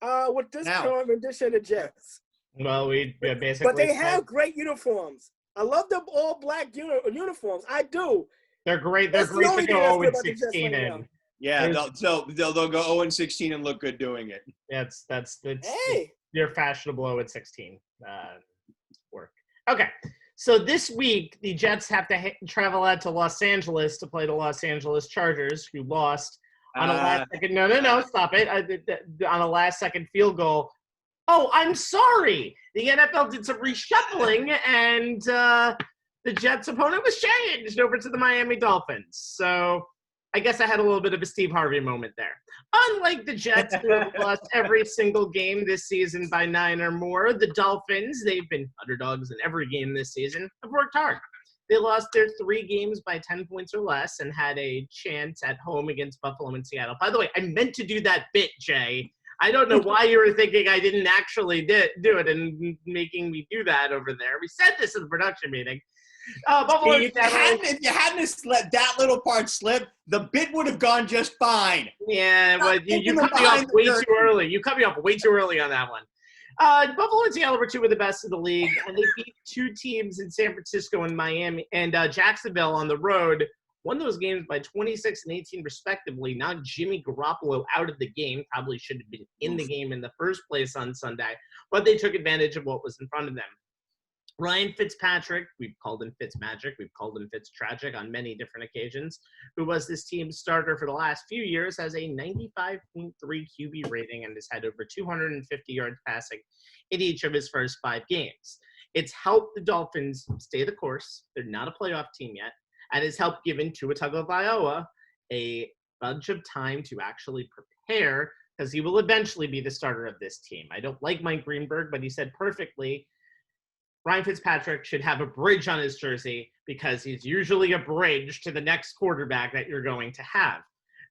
with this current rendition of the Jets. Well, we basically. But they have great uniforms. I love the all-black uniforms. I do. They're great. They're great to go 0-16 in. Yeah, they'll go 0-16 and look good doing it. That's your fashionable 0-16 work. Okay, so this week the Jets have to travel out to Los Angeles to play the Los Angeles Chargers, who lost on a last-second. No, stop it! On a last-second field goal. Oh, I'm sorry. The NFL did some reshuffling, and the Jets' opponent was changed over to the Miami Dolphins. So I guess I had a little bit of a Steve Harvey moment there. Unlike the Jets, who have lost every single game this season by 9 or more, the Dolphins, they've been underdogs in every game this season, have worked hard. They lost their 3 games by 10 points or less and had a chance at home against Buffalo and Seattle. By the way, I meant to do that bit, Jay. I don't know why you were thinking I didn't actually do it and making me do that over there. We said this in the production meeting. If you hadn't let that little part slip, the bit would have gone just fine. Yeah, but you cut me off way too early. You cut me off way too early on that one. Buffalo and Seattle were 2 of the best of the league, and they beat 2 teams in San Francisco and Miami and Jacksonville on the road. Won those games by 26 and 18 respectively. Now Jimmy Garoppolo out of the game. Probably should have been in the game in the first place on Sunday, but they took advantage of what was in front of them. Ryan Fitzpatrick, we've called him Fitzmagic, we've called him Fitztragic on many different occasions, who was this team's starter for the last few years, has a 95.3 QB rating and has had over 250 yards passing in each of his first 5 games. It's helped the Dolphins stay the course. They're not a playoff team yet, and it's helped given Tua Tagovailoa a bunch of time to actually prepare, because he will eventually be the starter of this team. I don't like Mike Greenberg, but he said perfectly, Ryan Fitzpatrick should have a bridge on his jersey because he's usually a bridge to the next quarterback that you're going to have.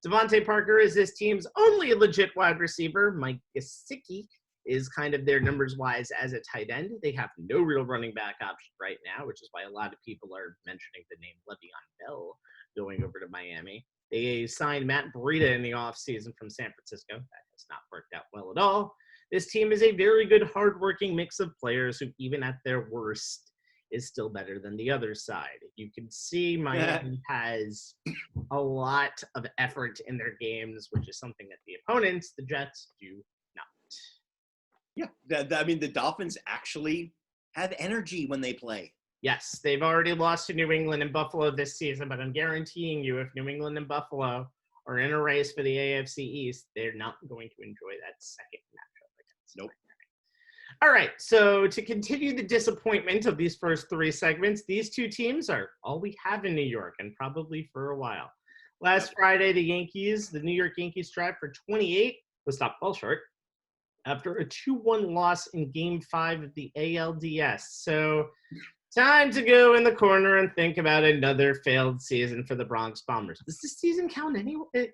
Devontae Parker is this team's only legit wide receiver. Mike Gesicki is kind of their numbers-wise as a tight end. They have no real running back option right now, which is why a lot of people are mentioning the name Le'Veon Bell going over to Miami. They signed Matt Breida in the offseason from San Francisco. That has not worked out well at all. This team is a very good, hardworking mix of players who, even at their worst, is still better than the other side. You can see Miami has a lot of effort in their games, which is something that the opponents, the Jets, do not. Yeah, I mean, the Dolphins actually have energy when they play. Yes, they've already lost to New England and Buffalo this season, but I'm guaranteeing you if New England and Buffalo are in a race for the AFC East, they're not going to enjoy that second matchup. Nope. All right, so to continue the disappointment of these first 3 segments, these 2 teams are all we have in New York, and probably for a while. Last Friday, the New York Yankees tried for 28, was stopped well short, after a 2-1 loss in Game 5 of the ALDS. So time to go in the corner and think about another failed season for the Bronx Bombers. Does this season count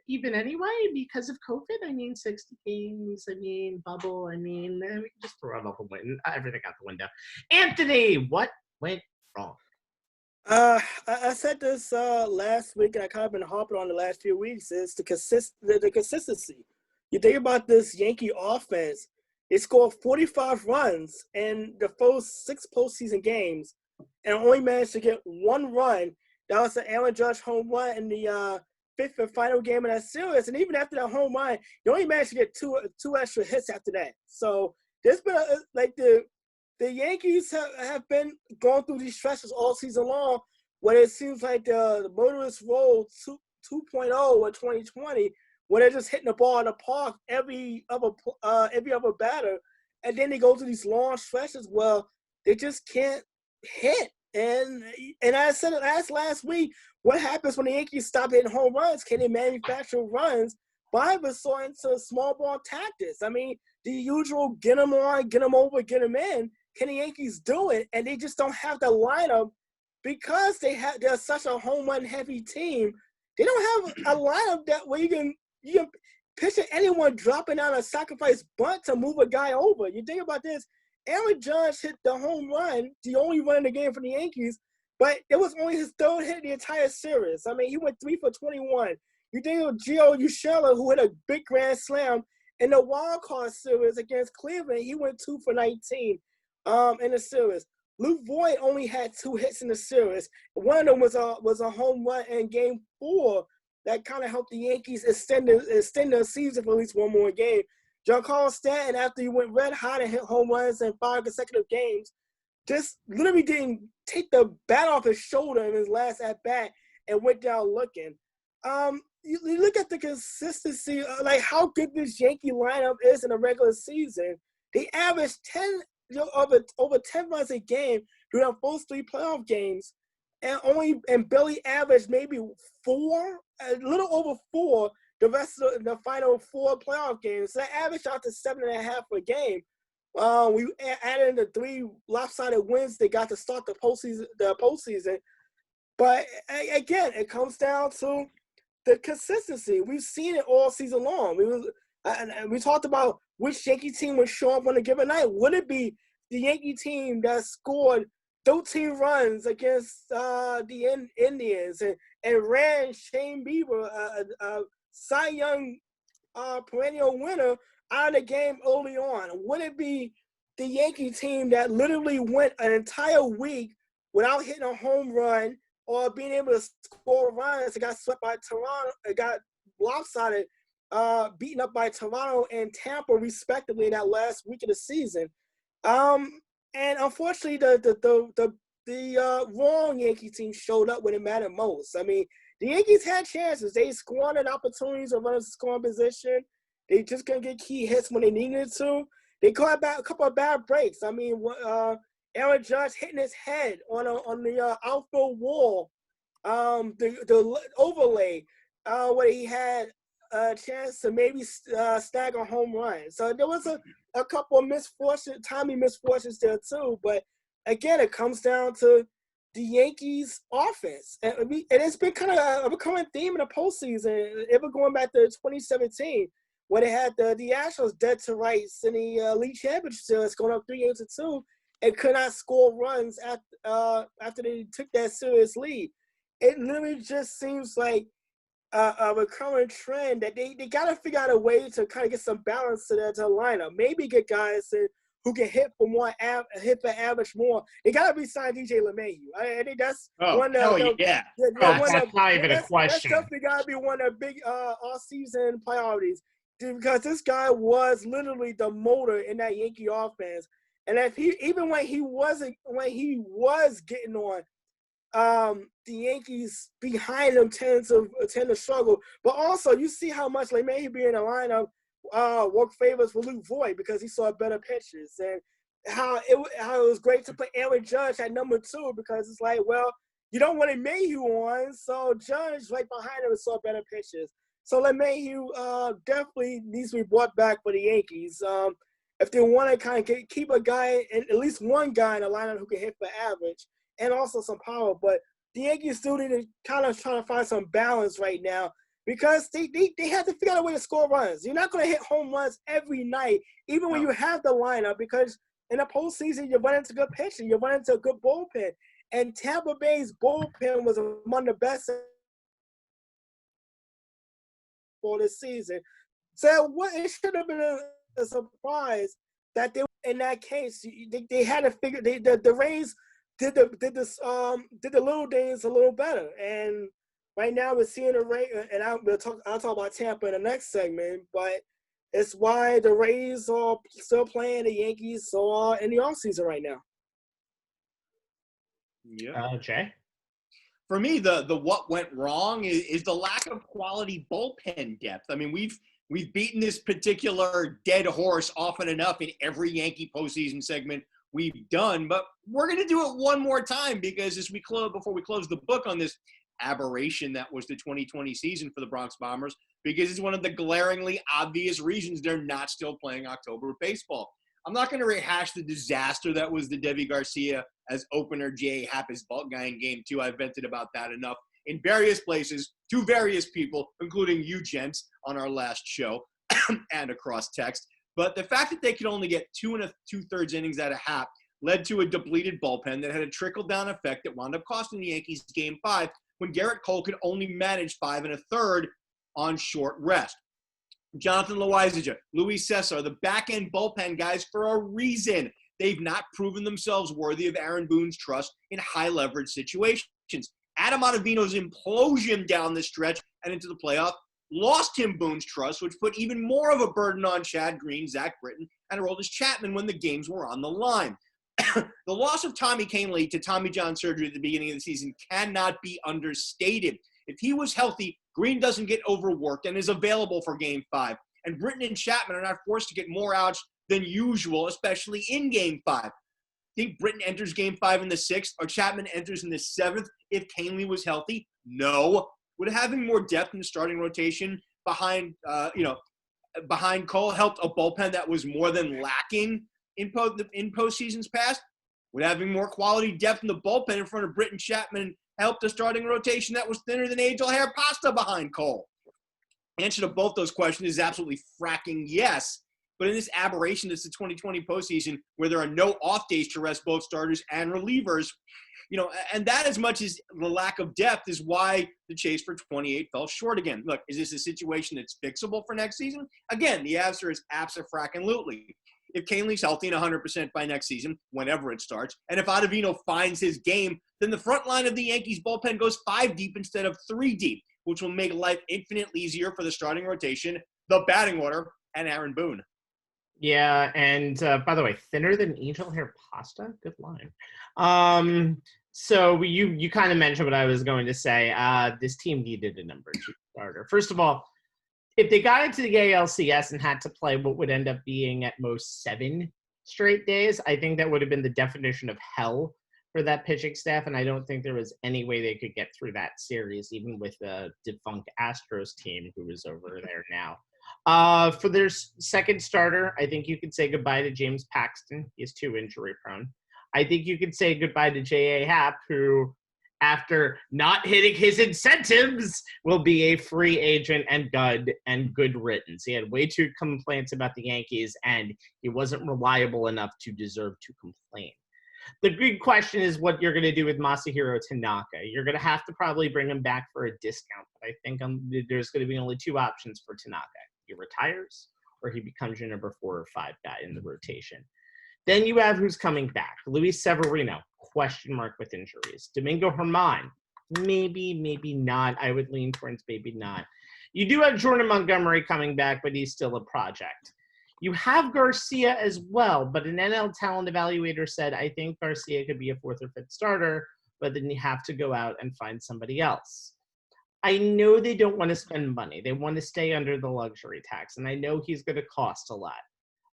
even anyway because of COVID? I mean, 60 games, I mean, bubble, I mean, just throw it everything out the window. Anthony, what went wrong? I said this last week, and I kind of been harping on the last few weeks, is the consistency. You think about this Yankee offense, they scored 45 runs in the first 6 postseason games, and only managed to get 1 run. That was the Aaron Judge home run in the 5th and final game of that series. And even after that home run, you only managed to get two extra hits after that. So there's been the Yankees have been going through these stretches all season long, where it seems like the motorist roll 2.0 or 2020, where they're just hitting the ball in the park every other batter, and then they go to these long stretches where they just can't hit. And I said it last week, what happens when the Yankees stop hitting home runs? Can they manufacture runs by resorting to small ball tactics? I mean, the usual get them on, get them over, get them in. Can the Yankees do it? And they just don't have the lineup because they're such a home run heavy team. They don't have a lineup that where you can picture anyone dropping out a sacrifice bunt to move a guy over. You think about this. Aaron Judge hit the home run, the only run in the game for the Yankees, but it was only his third hit in the entire series. I mean, he went 3 for 21. You think of Gio Urshela, who hit a big grand slam in the wild card series against Cleveland. He went 2 for 19 in the series. Luke Voigt only had 2 hits in the series. One of them was a home run in Game 4 that kind of helped the Yankees extend their season for at least one more game. Giancarlo Stanton, after he went red hot and hit home runs in 5 consecutive games, just literally didn't take the bat off his shoulder in his last at-bat and went down looking. You look at the consistency, like how good this Yankee lineup is in a regular season. They averaged over 10 runs a game during the first 3 playoff games, and barely averaged maybe 4, a little over 4 the rest of the final 4 playoff games. So that averaged out to 7.5 a game. We added in the 3 lopsided wins they got to start the postseason. But again, it comes down to the consistency. We've seen it all season long. We talked about which Yankee team would show up on a given night. Would it be the Yankee team that scored 13 runs against the Indians and ran Shane Bieber, a Cy Young perennial winner, out of the game early on? Would it be the Yankee team that literally went an entire week without hitting a home run or being able to score runs? It got swept by Toronto. It got lopsided, beaten up by Toronto and Tampa, respectively, in that last week of the season. And unfortunately, the wrong Yankee team showed up when it mattered most. I mean, the Yankees had chances. They squandered opportunities of runners in scoring position. They just couldn't get key hits when they needed to. They caught a couple of bad breaks. I mean, Aaron Judge hitting his head on the outfield wall, the overlay, where he had a chance to maybe snag a home run. So there was a couple of timely misfortunes there too. But again, it comes down to the Yankees' offense, and it's been kind of a recurring theme in the postseason, ever going back to 2017. When they had the Astros dead to rights in the league championship series, going up 3-2, and could not score runs after they took that series lead. It literally just seems like a recurring trend that they got to figure out a way to kind of get some balance to the lineup. Maybe get guys who can hit for more, hit for average more. They got to be signed DJ LeMahieu. I think that's one of the that's not even a question. That's definitely got to be one of the big all-season priorities. Because this guy was literally the motor in that Yankee offense, and if when he was getting on, the Yankees behind him tend to struggle. But also, you see how much LeMahieu being in the lineup work favors for Luke Voigt because he saw better pitches, and how it was great to put Aaron Judge at number 2 because it's like, well, you don't want LeMahieu on, so Judge right behind him saw better pitches. So LeMahieu definitely needs to be brought back for the Yankees. If they want to kind of keep a guy, and at least one guy in the lineup who can hit for average and also some power. But the Yankees still need to kind of try to find some balance right now because they have to figure out a way to score runs. You're not going to hit home runs every night, even when you have the lineup, because in the postseason, you run into good pitching. You run into a good bullpen. And Tampa Bay's bullpen was among the best for this season. So it should have been a surprise that they, in that case, they had to figure the Rays did the little things a little better. And right now we're seeing the Rays, and I'll talk about Tampa in the next segment, but it's why the Rays are still playing the Yankees in the offseason right now. Yeah. Jay? For me, the what went wrong is the lack of quality bullpen depth. I mean, we've beaten this particular dead horse often enough in every Yankee postseason segment we've done, but we're going to do it one more time because before we close the book on this aberration that was the 2020 season for the Bronx Bombers, because it's one of the glaringly obvious reasons they're not still playing October baseball. I'm not going to rehash the disaster that was the Devi Garcia as opener J.A. Happ's bulk guy in Game 2. I've vented about that enough in various places to various people, including you gents on our last show and across text. But the fact that they could only get 2 2/3 innings out of Happ led to a depleted bullpen that had a trickle-down effect that wound up costing the Yankees Game 5 when Garrett Cole could only manage 5 1/3 on short rest. Jonathan Loaizaga, Luis Cesar, the back-end bullpen guys for a reason. They've not proven themselves worthy of Aaron Boone's trust in high-leverage situations. Adam Ottavino's implosion down the stretch and into the playoff lost him Boone's trust, which put even more of a burden on Chad Green, Zach Britton, and Aroldis Chapman when the games were on the line. The loss of Tommy Kahnle to Tommy John surgery at the beginning of the season cannot be understated. If he was healthy, Green doesn't get overworked and is available for Game 5. And Britton and Chapman are not forced to get more outs than usual, especially in Game 5. Think Britton enters Game 5 in the 6th or Chapman enters in the 7th if Kahnle was healthy? No. Would having more depth in the starting rotation behind Cole helped a bullpen that was more than lacking in postseasons past? Would having more quality depth in the bullpen in front of Britton Chapman help the starting rotation that was thinner than Angel Hair Pasta behind Cole? Answer to both those questions is absolutely fracking yes. But in this aberration, it's the 2020 postseason where there are no off days to rest both starters and relievers, and that as much as the lack of depth is why the chase for 28 fell short again. Look, is this a situation that's fixable for next season? Again, the answer is abso-frackin-lutely. If Kahnle's healthy and 100% by next season, whenever it starts, and if Ottavino finds his game, then the front line of the Yankees bullpen goes 5 deep instead of 3 deep, which will make life infinitely easier for the starting rotation, the batting order, and Aaron Boone. Yeah, and by the way, thinner than angel hair pasta? Good line. So you kind of mentioned what I was going to say. This team needed a number 2 starter. First of all, if they got into the ALCS and had to play what would end up being at most 7 straight days, I think that would have been the definition of hell for that pitching staff, and I don't think there was any way they could get through that series, even with the defunct Astros team who is over there now. For their second starter, I think you could say goodbye to James Paxton. He's too injury prone. I think you could say goodbye to J.A. Happ, who, after not hitting his incentives, will be a free agent and good riddance. He had way too complaints about the Yankees, and he wasn't reliable enough to deserve to complain. The big question is what you're going to do with Masahiro Tanaka. You're going to have to probably bring him back for a discount, but I think there's going to be only 2 options for Tanaka. He retires or he becomes your number 4 or 5 guy in the rotation. Then you have who's coming back. Luis Severino, question mark with injuries. Domingo Germán, maybe not. I would lean towards maybe not. You do have Jordan Montgomery coming back, but he's still a project. You have Garcia as well, but an NL talent evaluator said, I think Garcia could be a 4th or 5th starter, but then you have to go out and find somebody else. I know they don't want to spend money. They want to stay under the luxury tax, and I know he's going to cost a lot.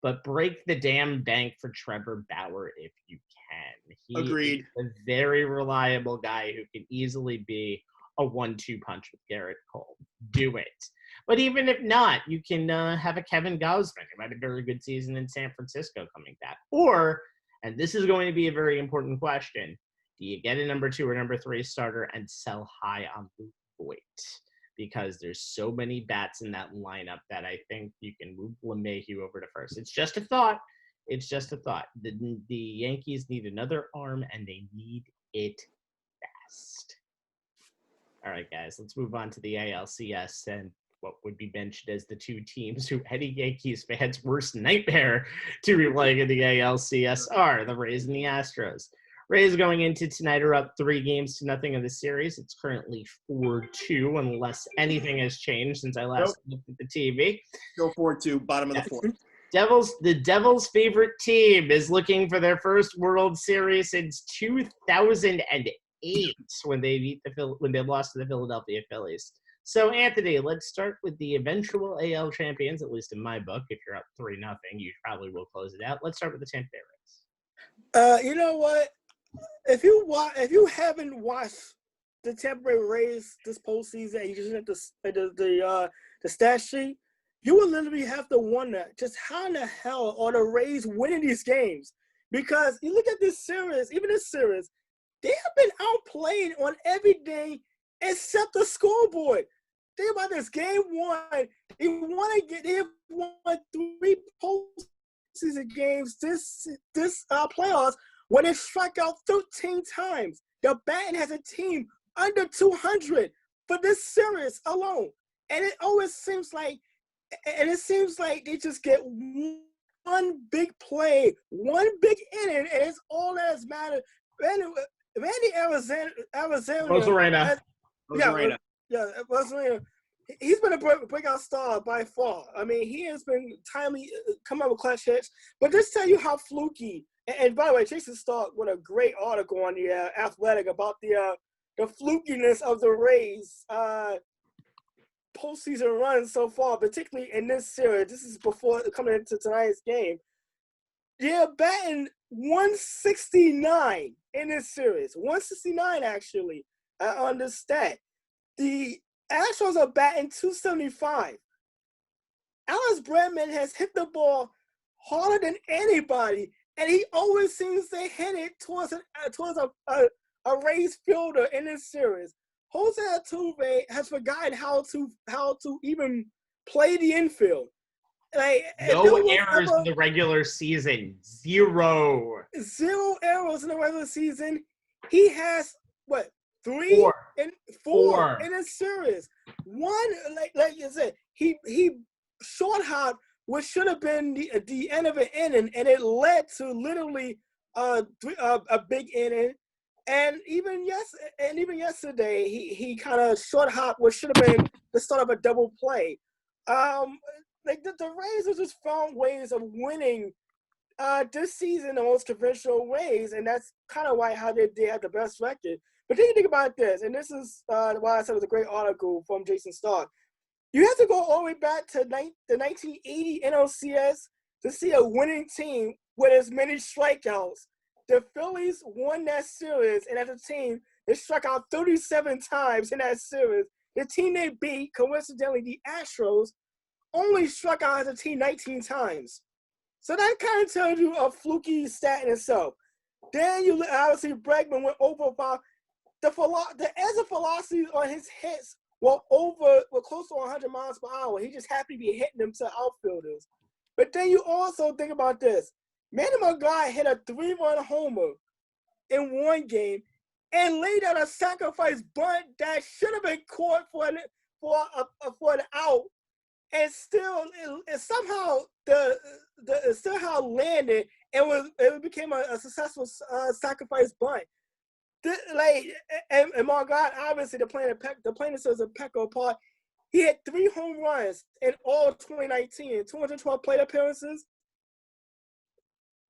But break the damn bank for Trevor Bauer if you can. He Agreed. is a very reliable guy who can easily be a 1-2 punch with Garrett Cole. Do it. But even if not, you can have a Kevin Gausman who had a very good season in San Francisco coming back. Or, and this is going to be a very important question, do you get a number 2 or number 3 starter and sell high on Luke Voit? Because there's so many bats in that lineup that I think you can move LeMahieu over to first. It's just a thought. The Yankees need another arm, and they need it fast. All right, guys, let's move on to the ALCS and what would be mentioned as the 2 teams who any Yankees fans' worst nightmare to be playing in the ALCS are the Rays and the Astros. Rays going into tonight are up 3-0 in the series. It's currently 4-2 unless anything has changed since I last looked at the TV. Go 4-2, bottom of the 4th. The Devils' favorite team is looking for their first World Series since 2008 when they lost to the Philadelphia Phillies. So, Anthony, let's start with the eventual AL champions, at least in my book. If you're up 3-0, you probably will close it out. Let's start with the Tampa Bay Rays. You know what? If you haven't watched the Tampa Bay Rays this postseason and you just look at the stat sheet, you will literally have to wonder just how in the hell are the Rays winning these games? Because you look at this series, even this series, they have been outplayed on every day except the scoreboard. Think about this. Game 1, they have won 3 postseason games this playoffs when it struck out 13 times. The Batten has a team under 200 for this series alone. And it always seems like they just get one big play, one big inning, and it's all that matters. Randy Arizona. Rosarena. Rosarena. He's been a breakout star by far. I mean, he has been timely come up with clutch hits. But just tell you how fluky. And by the way, Jason Stark wrote a great article on the Athletic about the flukiness of the Rays postseason run so far, particularly in this series. This is before coming into tonight's game. They're batting 169 in this series. 169 actually on the stat. The Astros are batting 275. Alex Bregman has hit the ball harder than anybody, and he always seems to hit it towards a Rays fielder in this series. Jose Altuve has forgotten how to even play the infield. No errors in the regular season. Zero errors in the regular season. He has what? Four in a series. One, like you said, he short hopped what should have been the end of an inning, and it led to literally a big inning. And even yesterday, he kind of short hopped what should have been the start of a double play. The Rays have just found ways of winning this season the most conventional ways, and that's kind of how they have the best record. But then you think about this, and this is why I said it was a great article from Jason Stark. You have to go all the way back to the 1980 NLCS to see a winning team with as many strikeouts. The Phillies won that series, and as a team, they struck out 37 times in that series. The team they beat, coincidentally, the Astros, only struck out as a team 19 times. So that kind of tells you a fluky stat in itself. Then you obviously Bregman went over about the exit velocity on his hits were close to 100 miles per hour. He just happened to be hitting them to outfielders. But then you also think about this. Manny Maguire hit a 3-run homer in one game and laid out a sacrifice bunt that should have been caught for an out, and it somehow landed and it became a successful sacrifice bunt. And Maguire, obviously the plaintiff is a peck apart. He had 3 home runs in all 2019, 212 plate appearances.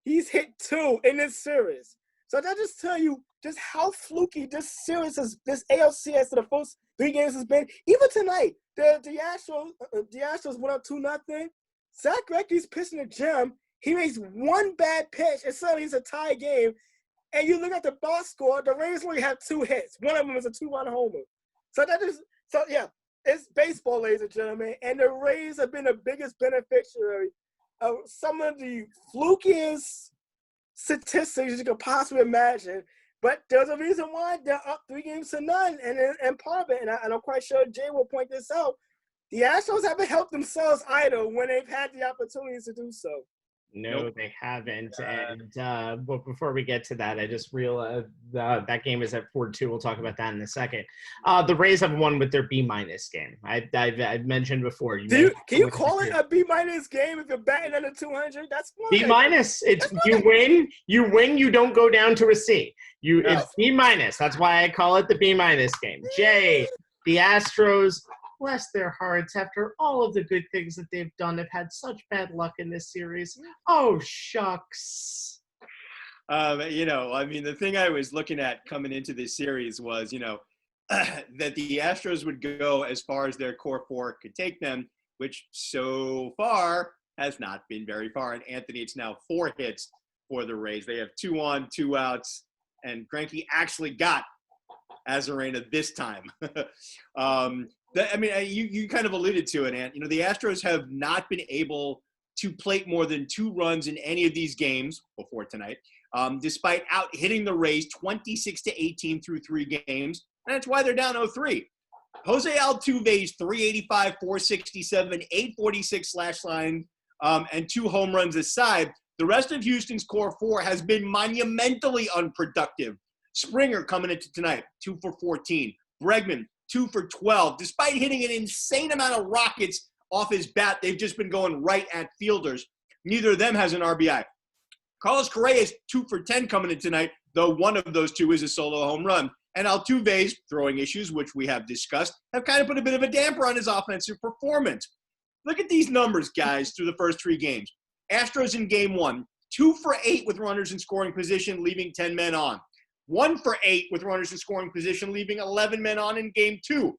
He's hit 2 in this series. So that just tell you just how fluky this series is, this ALCS for the first 3 games has been. Even tonight, the Astros went up 2-0. Zach Greinke's pitching the gem. He makes one bad pitch, and suddenly it's a tie game. And you look at the box score, the Rays only have 2 hits. One of them is a 2-run homer. It's baseball, ladies and gentlemen. And the Rays have been the biggest beneficiary of some of the flukiest statistics you could possibly imagine. But there's a reason why they're up 3-0, and part of it, and I'm quite sure Jay will point this out, the Astros haven't helped themselves either when they've had the opportunities to do so. No, they haven't. But before we get to that, I just realized that game is at 4-2. We'll talk about that in a second. The Rays have won with their B- game. I've mentioned before. Can you call it a B- game if you're batting under 200? That's fine. B-. It's you win. You don't go down to a C. It's B-. That's why I call it the B- game. Jay, the Astros, bless their hearts, after all of the good things that they've done, have had such bad luck in this series. Oh, shucks. The thing I was looking at coming into this series was, that the Astros would go as far as their core 4 could take them, which so far has not been very far. And Anthony, it's now 4 hits for the Rays. They have 2 on, 2 outs, and Greinke actually got Arozarena this time. You kind of alluded to it, Ant. The Astros have not been able to plate more than 2 runs in any of these games before tonight, despite out-hitting the Rays 26-18 through 3 games. And that's why they're down 0-3. Jose Altuve's 385, 467, 846 slash line, and 2 home runs aside, The rest of Houston's core four has been monumentally unproductive. Springer coming into tonight, 2 for 14. Bregman, 2 for 12. Despite hitting an insane amount of rockets off his bat, they've just been going right at fielders. Neither of them has an RBI. Carlos Correa is 2 for 10 coming in tonight, though one of those two is a solo home run. And Altuve's throwing issues, which we have discussed, have kind of put a bit of a damper on his offensive performance. Look at these numbers, guys, through the first 3 games. Astros in game 1, 2 for 8 with runners in scoring position, leaving 10 men on. 1 for 8 with runners in scoring position, leaving 11 men on in game 2.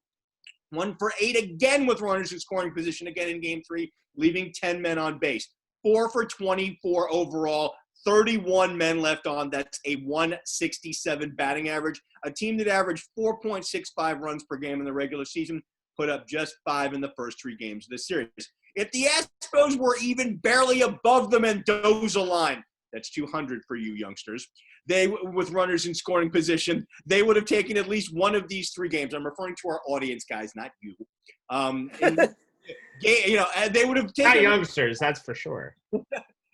1 for 8 again with runners in scoring position, again in game 3, leaving 10 men on base. 4 for 24 overall, 31 men left on. That's a 167 batting average. A team that averaged 4.65 runs per game in the regular season put up just 5 in the first 3 games of the series. If the Astros were even barely above the Mendoza line, that's 200 for you youngsters, with runners in scoring position, they would have taken at least one of these 3 games. I'm referring to our audience, guys, not you. They would have taken – not youngsters, that's for sure.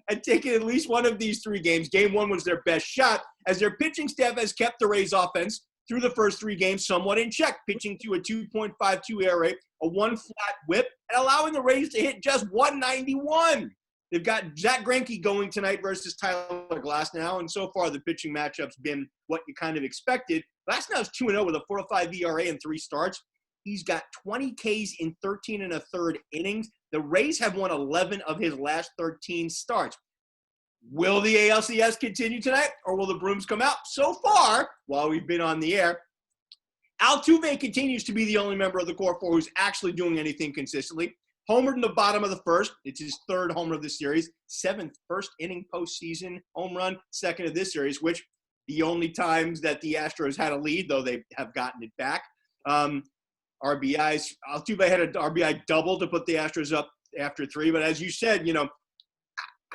And taken at least one of these 3 games. Game 1 was their best shot, as their pitching staff has kept the Rays' offense through the first 3 games somewhat in check, pitching to a 2.52 ERA, a 1 flat whip, and allowing the Rays to hit just 191. They've got Zach Greinke going tonight versus Tyler Glasnow, and so far the pitching matchup's been what you kind of expected. Glasnow's 2-0 with a 4.05 ERA in 3 starts. He's got 20 Ks in 13 1/3 innings. The Rays have won 11 of his last 13 starts. Will the ALCS continue tonight, or will the brooms come out? So far, while we've been on the air, Altuve continues to be the only member of the core four who's actually doing anything consistently. Homered in the bottom of the first. It's his 3rd homer of the series. 7th first-inning postseason home run, 2nd of this series, which the only times that the Astros had a lead, though they have gotten it back. RBIs. Altuve had an RBI double to put the Astros up after 3. But as you said,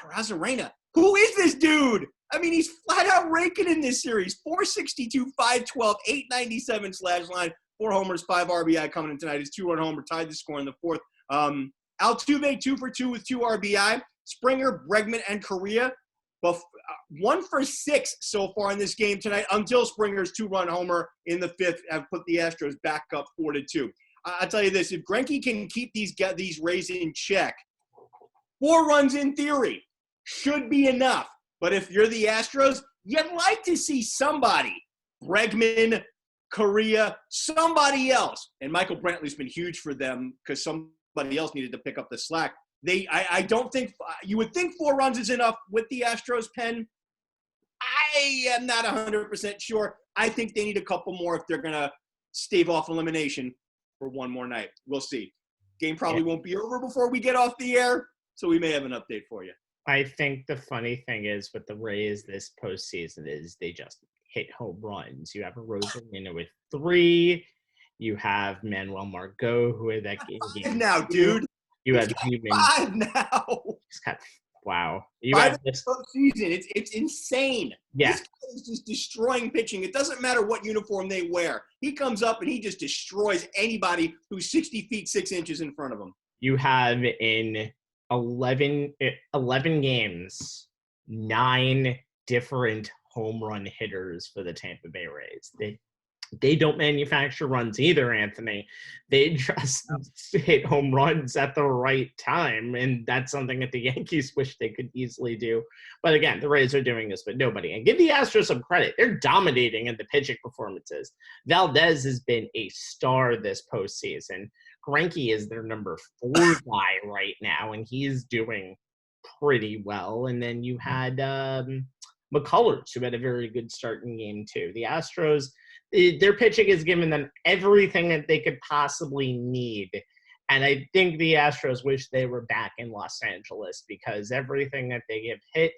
Arozarena, who is this dude? I mean, he's flat out raking in this series. 462, 512, 897 slash line, 4 homers, 5 RBI coming in tonight. His 2-run homer tied the score in the 4th. Altuve 2 for 2 with 2 RBI. Springer, Bregman, and Correa, 1 for 6 so far in this game tonight, until Springer's 2-run homer in the 5th have put the Astros back up 4-2. I'll tell you this: if Greinke can keep these Rays in check, 4 runs in theory should be enough. But if you're the Astros, you'd like to see somebody, Bregman, Correa, somebody else. And Michael Brantley's been huge for them because somebody else needed to pick up the slack. I don't think – you would think 4 runs is enough with the Astros pen. I am not 100% sure. I think they need a couple more if they're going to stave off elimination for one more night. We'll see. Game probably won't be over before we get off the air, so we may have an update for you. I think the funny thing is with the Rays this postseason is they just hit home runs. You have a Rosarina with 3. You have Manuel Margot, who had that game. Now, dude. You have Human. 5 now. Wow. 5 in the postseason. It's insane. Yeah. This guy is just destroying pitching. It doesn't matter what uniform they wear. He comes up and he just destroys anybody who's 60 feet 6 inches in front of him. You have in 11 games, 9 different home run hitters for the Tampa Bay Rays. They don't manufacture runs either, Anthony. They just hit home runs at the right time, and that's something that the Yankees wish they could easily do. But again, the Rays are doing this with nobody. And give the Astros some credit. They're dominating in the pitching performances. Valdez has been a star this postseason. Greinke is their number 4 guy right now, and he's doing pretty well. And then you had McCullers, who had a very good start in game 2. The Astros, their pitching has given them everything that they could possibly need. And I think the Astros wish they were back in Los Angeles, because everything that they have hit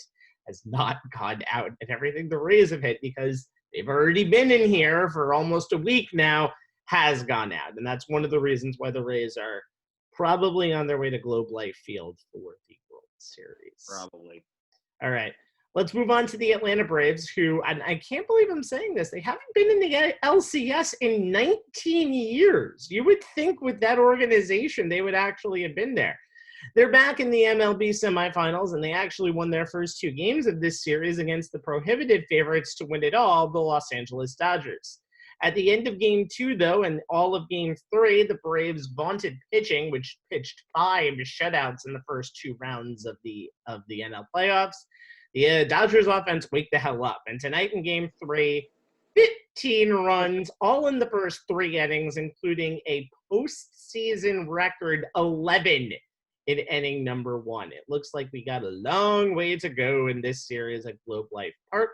has not gone out. And everything the Rays have hit, because they've already been in here for almost a week now, has gone out. And that's one of the reasons why the Rays are probably on their way to Globe Life Field for the World Series. Probably. All right. Let's move on to the Atlanta Braves, who, and I can't believe I'm saying this, they haven't been in the LCS in 19 years. You would think with that organization they would actually have been there. They're back in the MLB semifinals, and they actually won their first 2 games of this series against the prohibited favorites to win it all, the Los Angeles Dodgers. At the end of Game 2, though, and all of Game 3, the Braves' vaunted pitching, which pitched 5 shutouts in the first 2 rounds of the NL playoffs, the Dodgers offense waked the hell up. And tonight in Game 3, 15 runs, all in the first 3 innings, including a postseason record 11 in inning number 1. It looks like we got a long way to go in this series at Globe Life Park.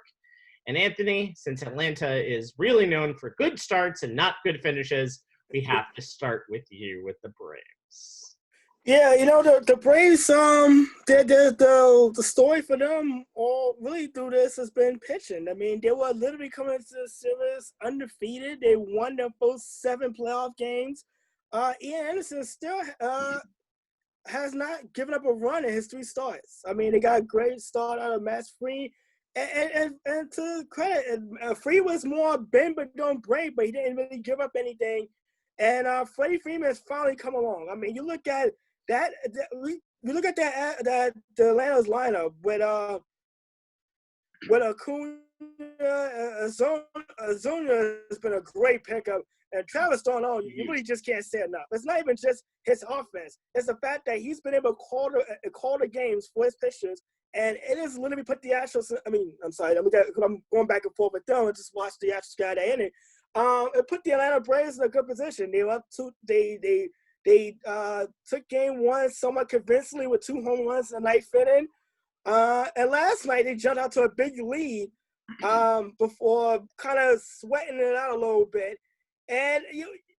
And Anthony, since Atlanta is really known for good starts and not good finishes, we have to start with you with the Braves. Yeah, the Braves, the story for them all really through this has been pitching. I mean, they were literally coming into the series undefeated. They won their first 7 playoff games. Ian Anderson still has not given up a run in his 3 starts. I mean, they got a great start out of Matt Freed. And to credit, Freed was more bend but don't break, but he didn't really give up anything. And Freddie Freeman has finally come along. I mean, you look at that. We look at the Atlanta's lineup with Acuna, Azuna has been a great pickup, and Travis Darno, you really just can't say enough. It's not even just his offense; it's the fact that he's been able to call the games for his pitchers. And it has literally put the Astros. I'm going back and forth with them. I just watched the Astros guy that inning. It put the Atlanta Braves in a good position. They were up to they took Game 1 somewhat convincingly with 2 home runs in the 9th inning. And last night they jumped out to a big lead before kind of sweating it out a little bit. And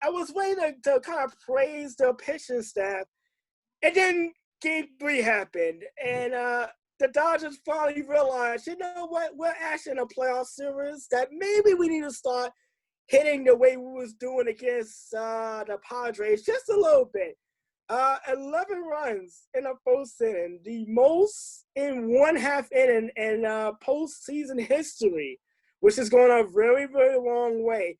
I was waiting to kind of praise the pitching staff, and then Game 3 happened, and the Dodgers finally realized, you know what, we're actually in a playoff series, that maybe we need to start hitting the way we was doing against the Padres just a little bit. 11 runs in the first inning, the most in 1/2 inning in postseason history, which is going a very, very long way.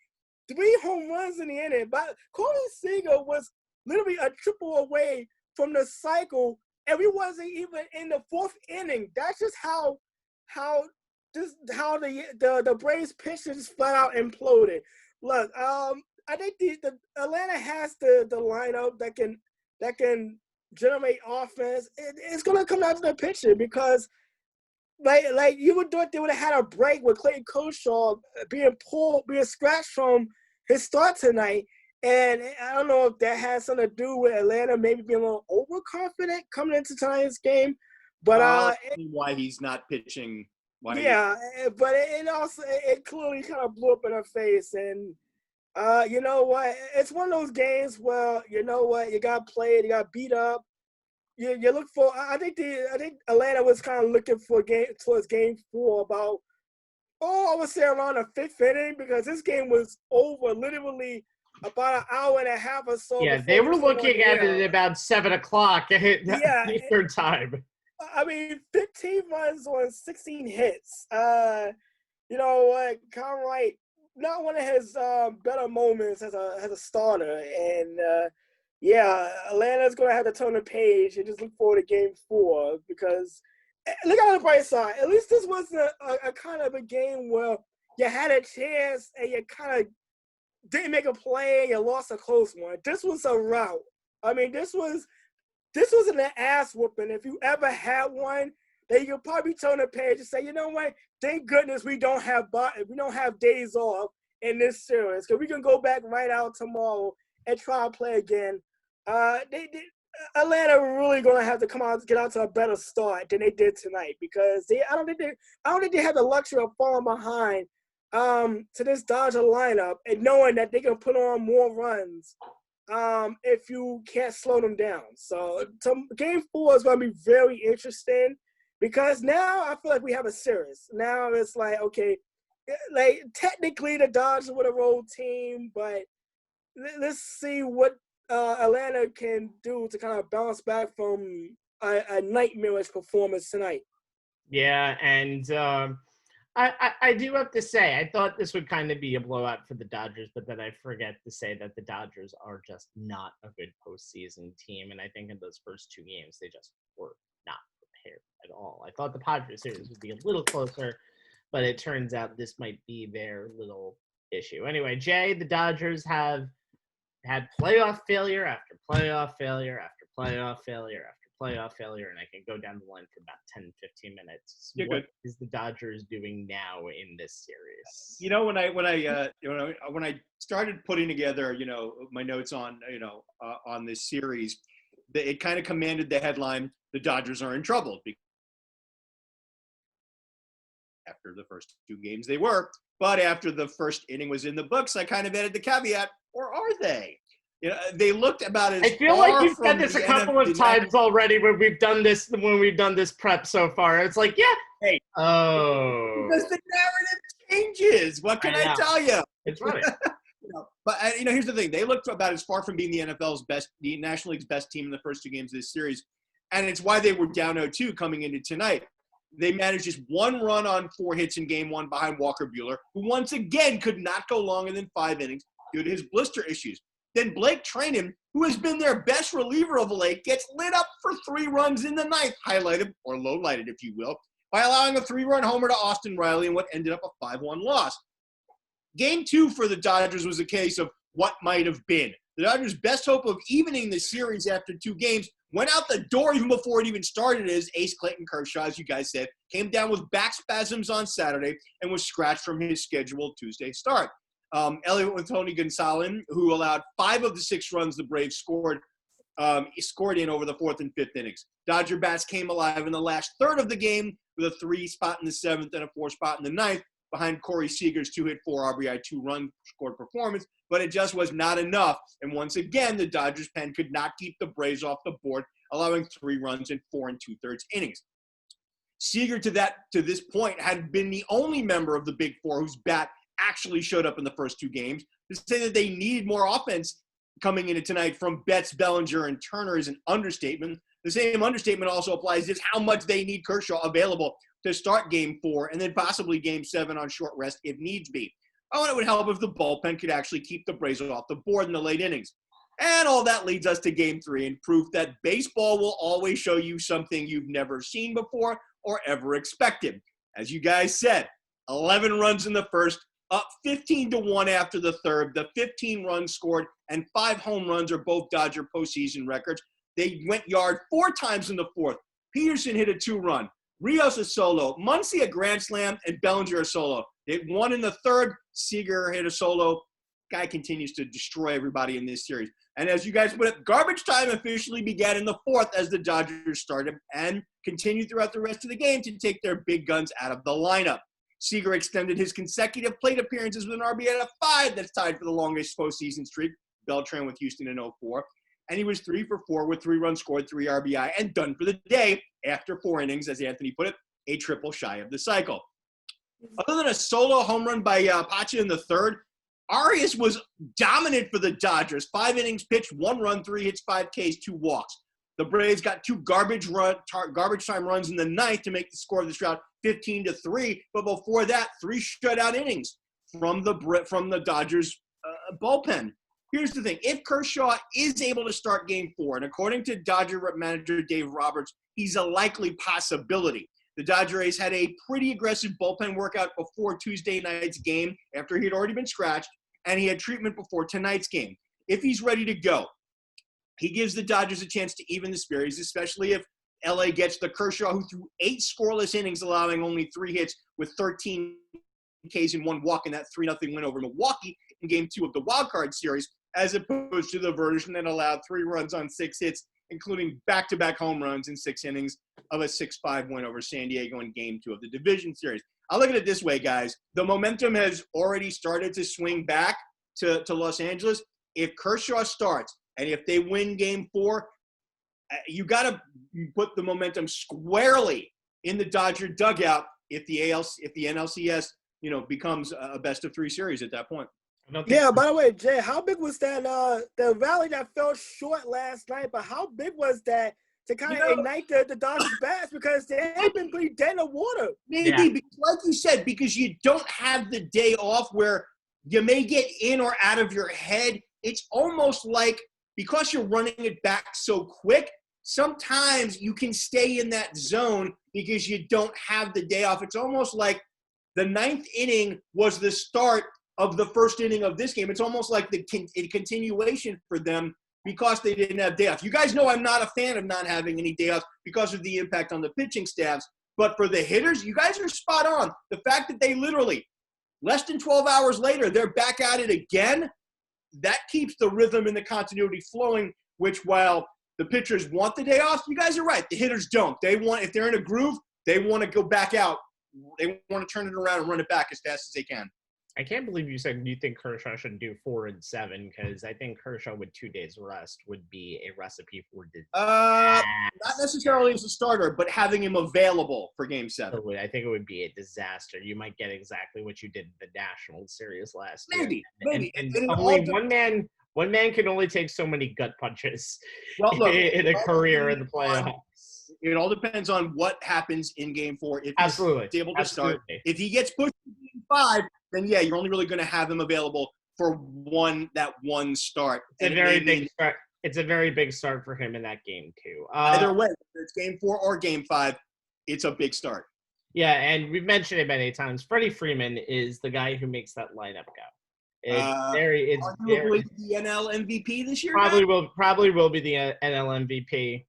3 home runs in the inning, but Corey Seager was literally a triple away from the cycle, and we wasn't even in the 4th inning. That's just how the Braves pitching just flat out imploded. Look, I think the Atlanta has the lineup that can generate offense. It's gonna come down to the pitching, because like you would thought they would have had a break with Clayton Kershaw being scratched from his start tonight. And I don't know if that has something to do with Atlanta maybe being a little overconfident coming into tonight's game. But why he's not pitching. But it clearly kind of blew up in her face. And you know what? It's one of those games where, you know what, you got played, you got beat up. You look for. I think Atlanta was kind of looking for towards Game 4 about, I would say around the 5th inning, because this game was over literally about an hour and a half or so. Yeah, they were looking at it at about 7 o'clock. Eastern time. I mean, 15 runs on 16 hits. You know what, Conwright, not one of his better moments as a starter. And Atlanta's gonna have to turn the page and just look forward to Game 4, because look at the bright side. At least this wasn't a kind of a game where you had a chance and you kind of didn't make a play and you lost a close one. This was a rout. I mean, this wasn't an ass whooping. If you ever had one, then you could probably turn the page and say, you know what? Thank goodness we don't have days off in this series, because we can go back right out tomorrow and try to play again. Atlanta really gonna have to get out to a better start than they did tonight, because I don't think they have the luxury of falling behind to this Dodger lineup and knowing that they can put on more runs if you can't slow them down. So Game 4 is going to be very interesting, because now I feel like we have a series. Now it's like, okay, like technically the Dodgers were the road team, but let's see what Atlanta can do to kind of bounce back from a nightmarish performance tonight. Yeah, and I do have to say, I thought this would kind of be a blowout for the Dodgers, but then I forget to say that the Dodgers are just not a good postseason team. And I think in those first 2 games, they just were not prepared at all. I thought the Padres series would be a little closer, but it turns out this might be their little issue. Anyway, Jay, the Dodgers have had playoff failure after playoff failure after playoff failure after playoff failure, and I can go down the line for about 10, 15 minutes. What is the Dodgers doing now in this series? You know, when I started putting together, my notes on, on this series, it kind of commanded the headline, "The Dodgers are in trouble." After the first 2 games, they were, but after the first inning was in the books, I kind of added the caveat, or are they? They looked about as I feel like you've said this a couple of times already when we've done this prep so far. It's like, yeah. Hey. Oh. Because the narrative changes. What can I tell you? It's funny. But here's the thing. They looked about as far from being the National League's best team in the first 2 games of this series. And it's why they were down 0-2 coming into tonight. They managed just 1 run on 4 hits in game 1 behind Walker Buehler, who once again could not go longer than 5 innings due to his blister issues. Then Blake Treinen, who has been their best reliever of late, gets lit up for 3 runs in the 9th, highlighted, or low-lighted, if you will, by allowing a 3-run homer to Austin Riley in what ended up a 5-1 loss. Game 2 for the Dodgers was a case of what might have been. The Dodgers' best hope of evening the series after 2 games went out the door even before it even started, as ace Clayton Kershaw, as you guys said, came down with back spasms on Saturday and was scratched from his scheduled Tuesday start. Elliot with Tony Gonsolin, who allowed 5 of the 6 runs the Braves scored in over the 4th and 5th innings. Dodger bats came alive in the last third of the game with a 3 spot in the 7th and a 4 spot in the 9th behind Corey Seager's 2-hit, 4 RBI, 2-run scored performance, but it just was not enough. And once again, the Dodgers pen could not keep the Braves off the board, allowing 3 runs in 4 2/3 innings. Seager, to this point, had been the only member of the Big Four whose bat actually showed up in the first 2 games. To say that they needed more offense coming into tonight from Betts, Bellinger, and Turner is an understatement. The same understatement also applies to how much they need Kershaw available to start Game 4 and then possibly Game 7 on short rest if needs be. Oh, and it would help if the bullpen could actually keep the Braves off the board in the late innings. And all that leads us to Game 3 and proof that baseball will always show you something you've never seen before or ever expected. As you guys said, 11 runs in the first, up 15-1 after the third. The 15 runs scored and 5 home runs are both Dodger postseason records. They went yard 4 times in the 4th. Peterson hit a 2-run. Rios a solo. Muncy a grand slam, and Bellinger a solo. They hit 1 in the 3rd. Seager hit a solo. Guy continues to destroy everybody in this series. And as you guys put it, garbage time officially began in the 4th as the Dodgers started and continued throughout the rest of the game to take their big guns out of the lineup. Seager extended his consecutive plate appearances with an RBI of 5 that's tied for the longest postseason streak, Beltran with Houston in 04. And he was 3 for 4 with 3 runs scored, 3 RBI, and done for the day after 4 innings, as Anthony put it, a triple shy of the cycle. Other than a solo home run by Pacha in the 3rd, Arias was dominant for the Dodgers. 5 innings pitched, 1 run, 3 hits, 5 Ks, 2 walks. The Braves got 2 garbage time runs in the 9th to make the score of this round 15-3. But before that, 3 shutout innings from the Dodgers bullpen. Here's the thing. If Kershaw is able to start Game 4, and according to Dodger manager Dave Roberts, he's a likely possibility. The Dodgers had a pretty aggressive bullpen workout before Tuesday night's game after he had already been scratched, and he had treatment before tonight's game. If he's ready to go, he gives the Dodgers a chance to even the series, especially if LA gets the Kershaw who threw 8 scoreless innings, allowing only 3 hits with 13 Ks and 1 walk in that 3-0 win over Milwaukee in Game 2 of the Wild Card Series, as opposed to the version that allowed 3 runs on 6 hits, including back-to-back home runs in 6 innings of a 6-5 win over San Diego in Game 2 of the Division Series. I'll look at it this way, guys. The momentum has already started to swing back to Los Angeles. If Kershaw starts, and if they win Game 4, you got to put the momentum squarely in the Dodger dugout if the NLCS, becomes a best-of-3 series at that point. Yeah, by the way, Jay, how big was that the rally that fell short last night, but how big was that to kind of ignite the Dodgers bats because they've been pretty dead in the water. Maybe, because like you said, because you don't have the day off where you may get in or out of your head. It's almost like because you're running it back so quick, sometimes you can stay in that zone because you don't have the day off. It's almost like the ninth inning was the start of the first inning of this game. It's almost like a continuation for them because they didn't have day off. You guys know I'm not a fan of not having any day off because of the impact on the pitching staffs. But for the hitters, you guys are spot on. The fact that they literally, less than 12 hours later, they're back at it again, that keeps the rhythm and the continuity flowing, which while the pitchers want the day off, you guys are right. The hitters don't. They want, if they're in a groove, they want to go back out. They want to turn it around and run it back as fast as they can. I can't believe you said you think Kershaw should do 4 and 7 because I think Kershaw with 2 days rest would be a recipe for disaster. Not necessarily as a starter, but having him available for Game 7. I think it would be a disaster. You might get exactly what you did in the National Series last year. Maybe. And only one man can only take so many gut punches in a career in the playoffs. It all depends on what happens in Game 4. If Absolutely. he's able to start. If he gets pushed to Game 5, then yeah, you're only really going to have him available for that one start. It's a very big start. It's a very big start for him in that game too. Either way, whether it's Game 4 or Game 5, it's a big start. Yeah, and we've mentioned it many times. Freddie Freeman is the guy who makes that lineup go. Arguably the NL MVP this year. Probably will be the NL MVP.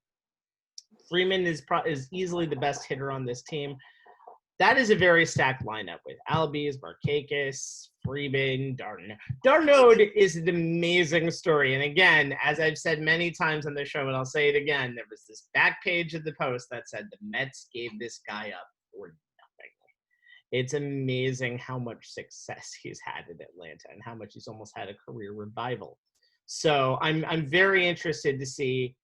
Freeman is easily the best hitter on this team. That is a very stacked lineup with Albies, Markakis, Freeman, d'Arnaud is an amazing story. And again, as I've said many times on the show, and I'll say it again, there was this back page of the Post that said the Mets gave this guy up for nothing. It's amazing how much success he's had in Atlanta and how much he's almost had a career revival. So I'm very interested to see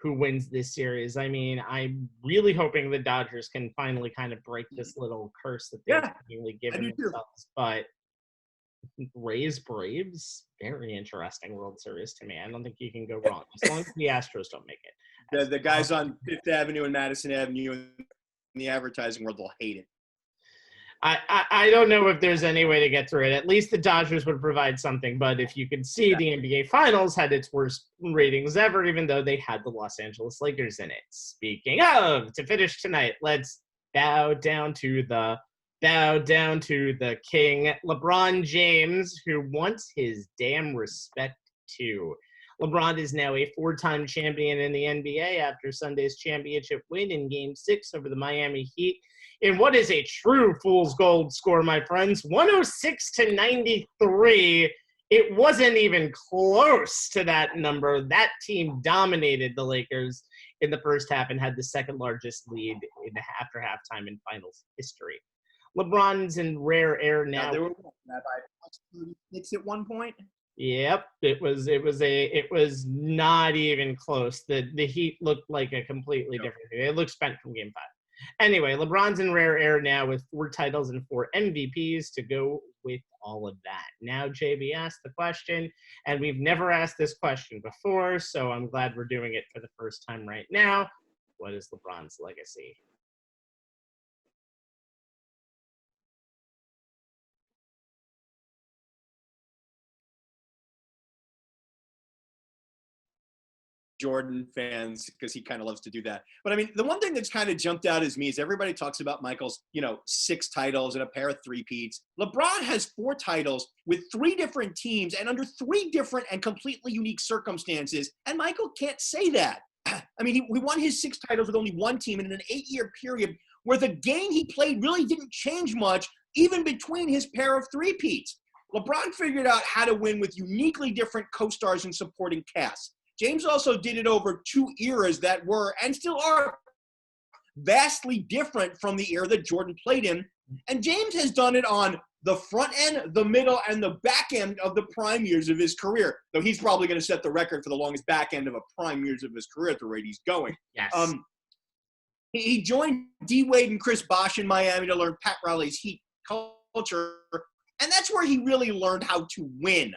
who wins this series. I mean, I'm really hoping the Dodgers can finally kind of break this little curse that they've seemingly given themselves. But Braves, very interesting World Series to me. I don't think you can go wrong as long as the Astros don't make it. The guys on Fifth Avenue and Madison Avenue in the advertising world will hate it. I don't know if there's any way to get through it. At least the Dodgers would provide something. But if you could see, the NBA Finals had its worst ratings ever, even though they had the Los Angeles Lakers in it. Speaking of, to finish tonight, let's bow down to the king, LeBron James, who wants his damn respect too. LeBron is now a 4-time champion in the NBA after Sunday's championship win in Game 6 over the Miami Heat. In what is a true fool's gold score, my friends, 106-93. It wasn't even close to that number. That team dominated the Lakers in the first half and had the second largest lead after halftime in finals history. LeBron's in rare air now. They were by 36 at one point. Yep, it was not even close. The Heat looked like a completely different thing. They looked spent from Game 5. Anyway, LeBron's in rare air now with 4 titles and 4 MVPs to go with all of that. Now, JB asked the question, and we've never asked this question before, so I'm glad we're doing it for the first time right now. What is LeBron's legacy? Jordan fans, because he kind of loves to do that. But I mean, the one thing that's kind of jumped out as me is everybody talks about Michael's, 6 titles and a pair of three-peats. LeBron has 4 titles with 3 different teams and under 3 different and completely unique circumstances. And Michael can't say that. I mean, we won his 6 titles with only 1 team in an 8-year period where the game he played really didn't change much, even between his pair of three-peats. LeBron figured out how to win with uniquely different co-stars and supporting casts. James also did it over 2 eras that were, and still are, vastly different from the era that Jordan played in. And James has done it on the front end, the middle, and the back end of the prime years of his career. Though he's probably going to set the record for the longest back end of a prime years of his career at the rate he's going. Yes. He joined D. Wade and Chris Bosh in Miami to learn Pat Riley's Heat culture. And that's where he really learned how to win.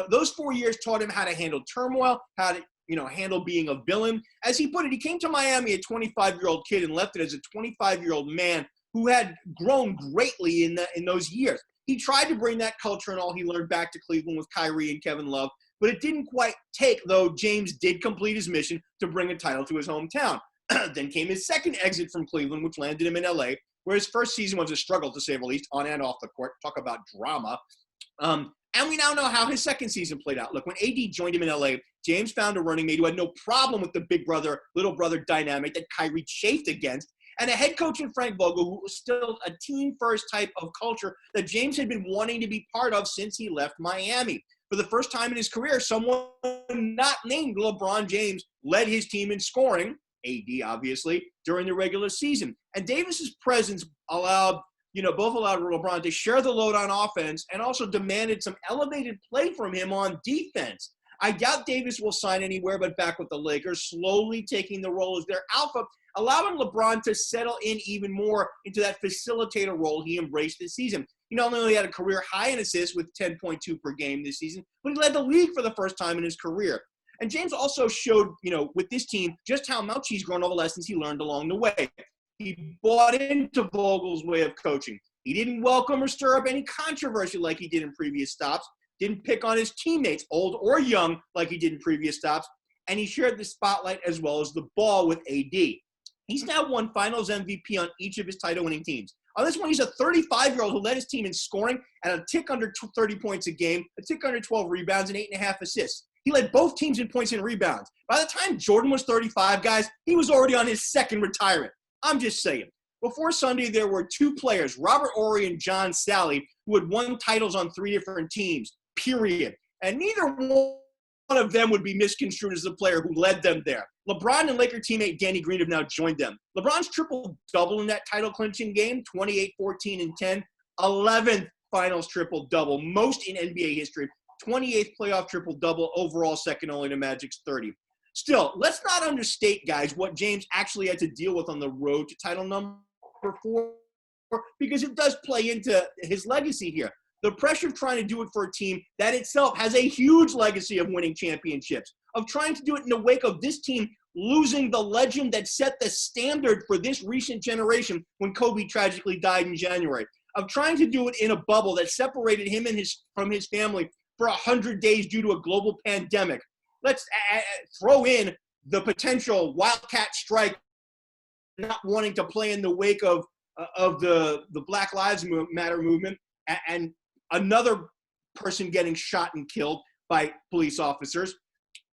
Those 4 years taught him how to handle turmoil, how to handle being a villain. As he put it, he came to Miami a 25-year-old kid and left it as a 25-year-old man who had grown greatly in those years. He tried to bring that culture and all he learned back to Cleveland with Kyrie and Kevin Love, but it didn't quite take, though James did complete his mission to bring a title to his hometown. Then came his second exit from Cleveland, which landed him in LA, where his first season was a struggle, to say the least, on and off the court. Talk about drama. And we now know how his second season played out. Look, when AD joined him in LA, James found a running mate who had no problem with the big brother, little brother dynamic that Kyrie chafed against, and a head coach in Frank Vogel who was still a team-first type of culture that James had been wanting to be part of since he left Miami. For the first time in his career, someone not named LeBron James led his team in scoring, AD obviously, during the regular season. And Davis's presence allowed LeBron to share the load on offense and also demanded some elevated play from him on defense. I doubt Davis will sign anywhere but back with the Lakers, slowly taking the role as their alpha, allowing LeBron to settle in even more into that facilitator role he embraced this season. He not only had a career high in assists with 10.2 per game this season, but he led the league for the first time in his career. And James also showed, with this team, just how much he's grown over the lessons he learned along the way. He bought into Vogel's way of coaching. He didn't welcome or stir up any controversy like he did in previous stops. Didn't pick on his teammates, old or young, like he did in previous stops. And he shared the spotlight as well as the ball with AD. He's now won Finals MVP on each of his title-winning teams. On this one, he's a 35-year-old who led his team in scoring at a tick under 30 points a game, a tick under 12 rebounds, and 8.5 assists. He led both teams in points and rebounds. By the time Jordan was 35, guys, he was already on his second retirement. I'm just saying. Before Sunday, there were two players, Robert Horry and John Sally, who had won titles on 3 different teams, period. And neither one of them would be misconstrued as the player who led them there. LeBron and Laker teammate Danny Green have now joined them. LeBron's triple-double in that title-clinching game, 28, 14, and 10, 11th finals triple-double, most in NBA history, 28th playoff triple-double, overall second only to Magic's 30. Still, let's not understate, guys, what James actually had to deal with on the road to title number 4, because it does play into his legacy here. The pressure of trying to do it for a team that itself has a huge legacy of winning championships, of trying to do it in the wake of this team losing the legend that set the standard for this recent generation when Kobe tragically died in January, of trying to do it in a bubble that separated him and from his family for 100 days due to a global pandemic. Let's throw in the potential wildcat strike, not wanting to play in the wake of the Black Lives Matter movement, and another person getting shot and killed by police officers.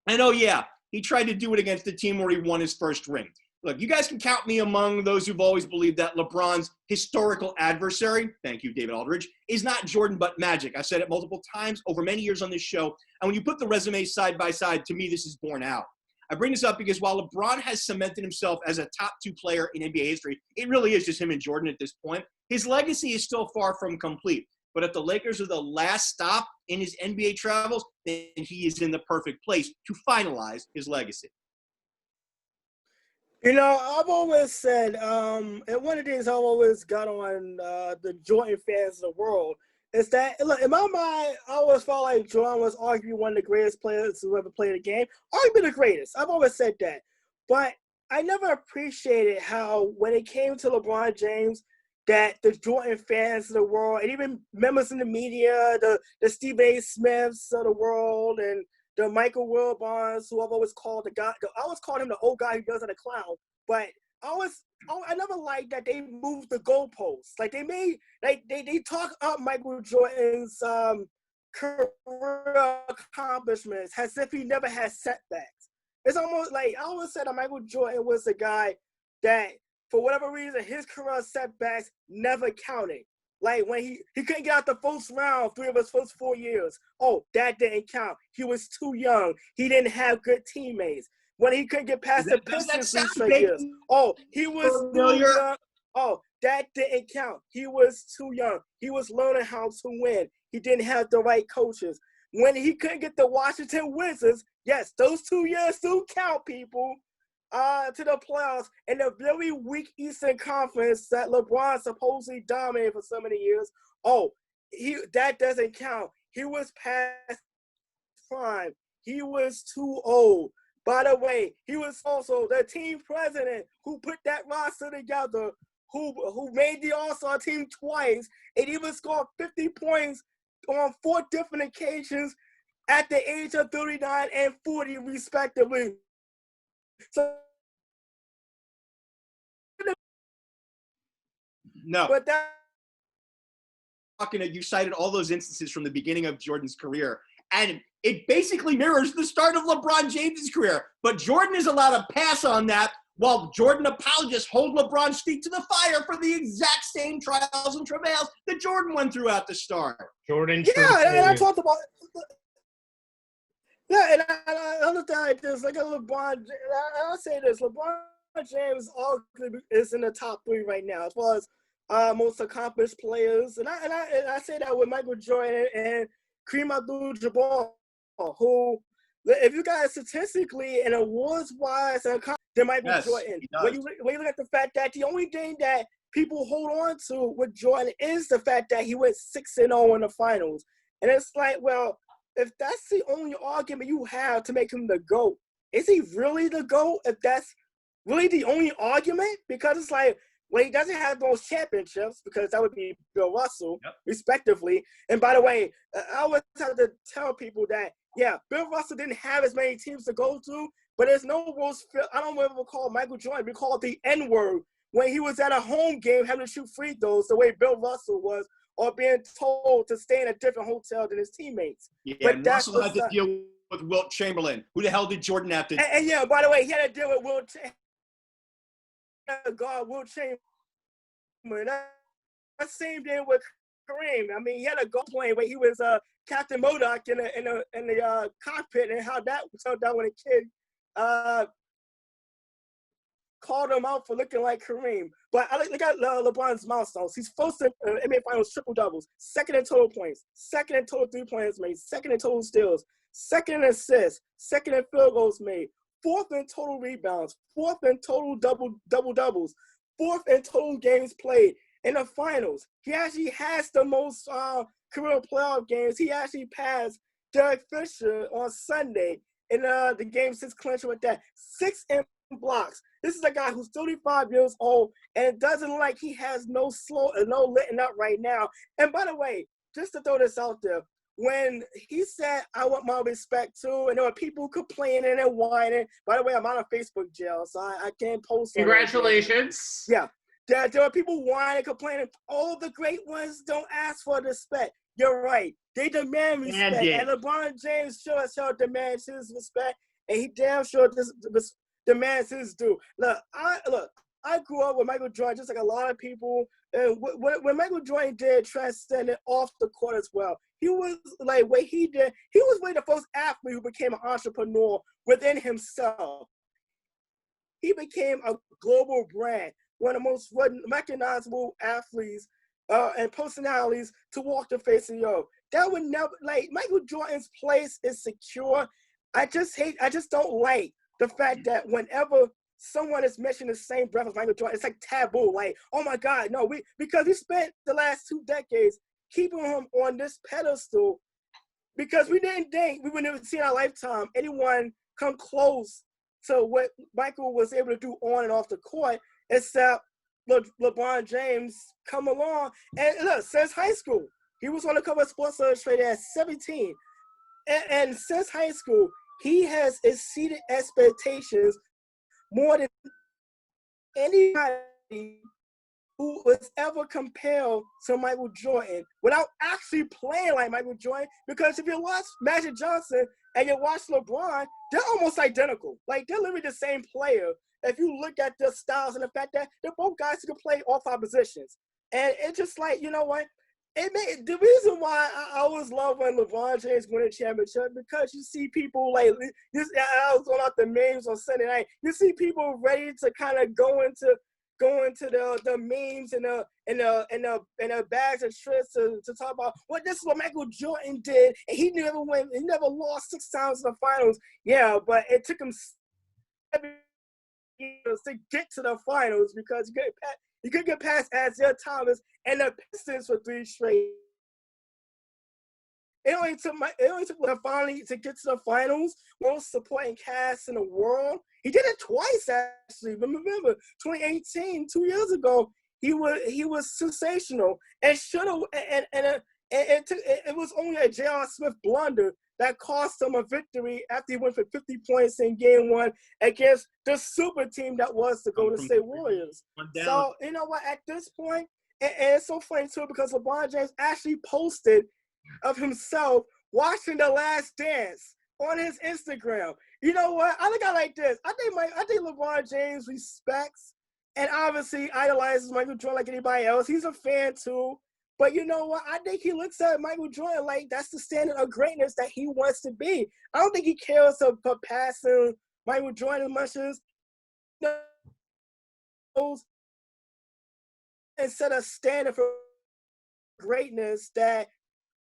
And oh yeah, he tried to do it against the team where he won his first ring. Look, you guys can count me among those who've always believed that LeBron's historical adversary, thank you, David Aldridge, is not Jordan but Magic. I've said it multiple times over many years on this show. And when you put the resumes side by side, to me, this is borne out. I bring this up because while LeBron has cemented himself as a top 2 player in NBA history, it really is just him and Jordan at this point. His legacy is still far from complete. But if the Lakers are the last stop in his NBA travels, then he is in the perfect place to finalize his legacy. I've always said, and one of the things I've always got on the Jordan fans of the world is that, look, in my mind, I always felt like Jordan was arguably one of the greatest players who ever played a game. Arguably the greatest. I've always said that. But I never appreciated how, when it came to LeBron James, that the Jordan fans of the world, and even members in the media, the Stephen A. Smiths of the world, and the Michael Wilbons, who I've always called I always called him the old guy who does it a clown. But I never liked that they moved the goalposts. Like they talk up Michael Jordan's career accomplishments as if he never had setbacks. It's almost like I always said that Michael Jordan was a guy that, for whatever reason, his career setbacks never counted. Like when he couldn't get out the first round 3 of his first 4 years. Oh, that didn't count. He was too young. He didn't have good teammates. When he couldn't get past the Pistons 3 straight years. Oh, he was too young. Oh, that didn't count. He was too young. He was learning how to win. He didn't have the right coaches. When he couldn't get the Washington Wizards, yes, those 2 years do count, people. To the playoffs in the very weak Eastern Conference that LeBron supposedly dominated for so many years. Oh, that doesn't count. He was past prime. He was too old. By the way, he was also the team president who put that roster together, who made the All-Star team twice, and even scored 50 points on 4 different occasions at the age of 39 and 40, respectively. So, no. But that you cited all those instances from the beginning of Jordan's career, and it basically mirrors the start of LeBron James's career. But Jordan is allowed to pass on that, while Jordan apologists hold LeBron's feet to the fire for the exact same trials and travails that Jordan went through at the start. Jordan, yeah, and I talked about yeah, and I looked at this like a LeBron. I'll say this: LeBron James is in the top 3 right now as far as most accomplished players, and I say that with Michael Jordan and Kareem Abdul-Jabbar, who, if you guys statistically and awards-wise, than Michael Jordan. When you look at the fact that the only thing that people hold on to with Jordan is the fact that he went 6-0 in the finals, and it's like, well, if that's the only argument you have to make him the GOAT, is he really the GOAT? If that's really the only argument? Because it's like, well, he doesn't have those championships, because that would be Bill Russell, respectively. And by the way, I always have to tell people that, yeah, Bill Russell didn't have as many teams to go to, but there's no rules. I don't ever call Michael Jordan, we call it the N-word, when he was at a home game having to shoot free throws the way Bill Russell was, or being told to stay in a different hotel than his teammates. Yeah, but and Russell had to deal with Wilt Chamberlain. Who the hell did Jordan have to? And yeah, by the way, he had to deal with Wilt Chamberlain. That same thing with Kareem. I mean, he had a goal playing where he was Captain Modoc in the cockpit, and how that turned out when a kid called him out for looking like Kareem. But I look at LeBron's milestones. He's first in NBA Finals triple doubles, second in total points, second in total 3-pointers made, second in total steals, second in assists, second in field goals made, fourth in total rebounds, fourth in total double-doubles, fourth in total games played. In the finals, he actually has the most career playoff games. He actually passed Derek Fisher on Sunday in the game 6 clincher with that. 6 in blocks. This is a guy who's 35 years old, and it doesn't look like he has no letting up right now. And by the way, just to throw this out there, when he said, I want my respect too, and there were people complaining and whining. By the way, I'm out of Facebook jail, so I can't post. Congratulations. Yeah. There are people whining, complaining, oh, the great ones don't ask for respect. You're right. They demand respect. And LeBron James sure demands his respect, and he damn sure demands his due. Look, I grew up with Michael Jordan, just like a lot of people. And when Michael Jordan did transcended off the court as well, he was like what he did. He was really the first athlete who became an entrepreneur within himself. He became a global brand, one of the most recognizable athletes and personalities to walk the face of the earth. That would never, like, Michael Jordan's place is secure. I just don't like the fact that whenever someone is mentioned the same breath as Michael Jordan, it's like taboo. Like, oh my God, no, because we spent the last 2 decades keeping him on this pedestal because we didn't think we would never see in our lifetime anyone come close to what Michael was able to do on and off the court, except LeBron James come along. And look, since high school, he was on the cover of Sports Illustrated at 17. And since high school, he has exceeded expectations more than anybody who was ever compared to Michael Jordan without actually playing like Michael Jordan. Because if you watch Magic Johnson and you watch LeBron, they're almost identical. Like, they're literally the same player. If you look at their styles and the fact that they're both guys who can play all 5 positions. And it's just like, you know what? The reason why I always love when LeBron James win a championship, because you see people like, I was going out the memes on Sunday night. You see people ready to kind of go into the memes and the bags of tricks to talk about, well, this is what Michael Jordan did, and he never lost 6 times in the finals. Yeah, but it took him 7 years to get to the finals because you could get past Isaiah Thomas and the Pistons for 3 straight. It only took finally to get to the finals. Most supporting cast in the world. He did it twice actually. Remember, 2018, 2 years ago, he was sensational and should have. And it was only a J.R. Smith blunder that cost him a victory after he went for 50 points in Game 1 against the super team that was the Golden State Warriors. So you know what? At this point, and it's so funny too because LeBron James actually posted of himself watching The Last Dance on his Instagram. You know what? I look at it like this. I think LeBron James respects and obviously idolizes Michael Jordan like anybody else. He's a fan too. But you know what? I think he looks at Michael Jordan like that's the standard of greatness that he wants to be. I don't think he cares about passing Michael Jordan as much as and set a standard for greatness that.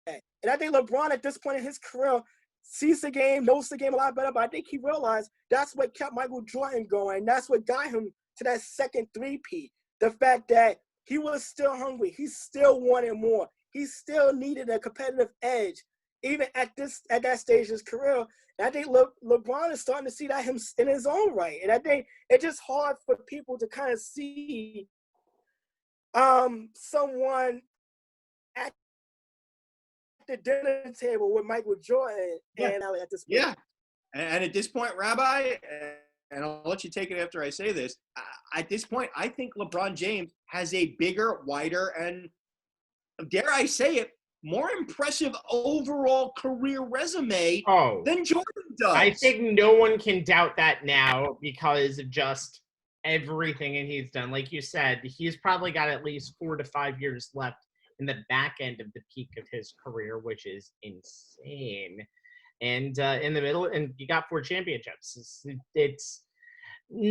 And I think LeBron at this point in his career sees the game, knows the game a lot better, but I think he realized that's what kept Michael Jordan going. That's what got him to that second three-peat. The fact that he was still hungry. He still wanted more. He still needed a competitive edge, even at that stage of his career. And I think LeBron is starting to see that him in his own right. And I think it's just hard for people to kind of see someone at the dinner table with Michael Jordan and at this point. Yeah. And at this point, Rabbi, and I'll let you take it after I say this, at this point, I think LeBron James has a bigger, wider, and dare I say it, more impressive overall career resume than Jordan does. I think no one can doubt that now because of just everything that he's done. Like you said, he's probably got at least 4 to 5 years left in the back end of the peak of his career, which is insane. And in the middle, and you got 4 championships. It's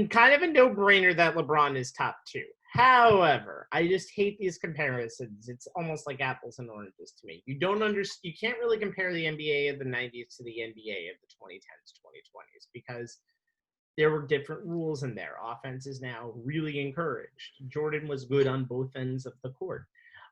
kind of a no-brainer that LeBron is top 2. However, I just hate these comparisons. It's almost like apples and oranges to me. You can't really compare the NBA of the 90s to the NBA of the 2010s, 2020s, because there were different rules in there. Offense is now really encouraged. Jordan was good on both ends of the court.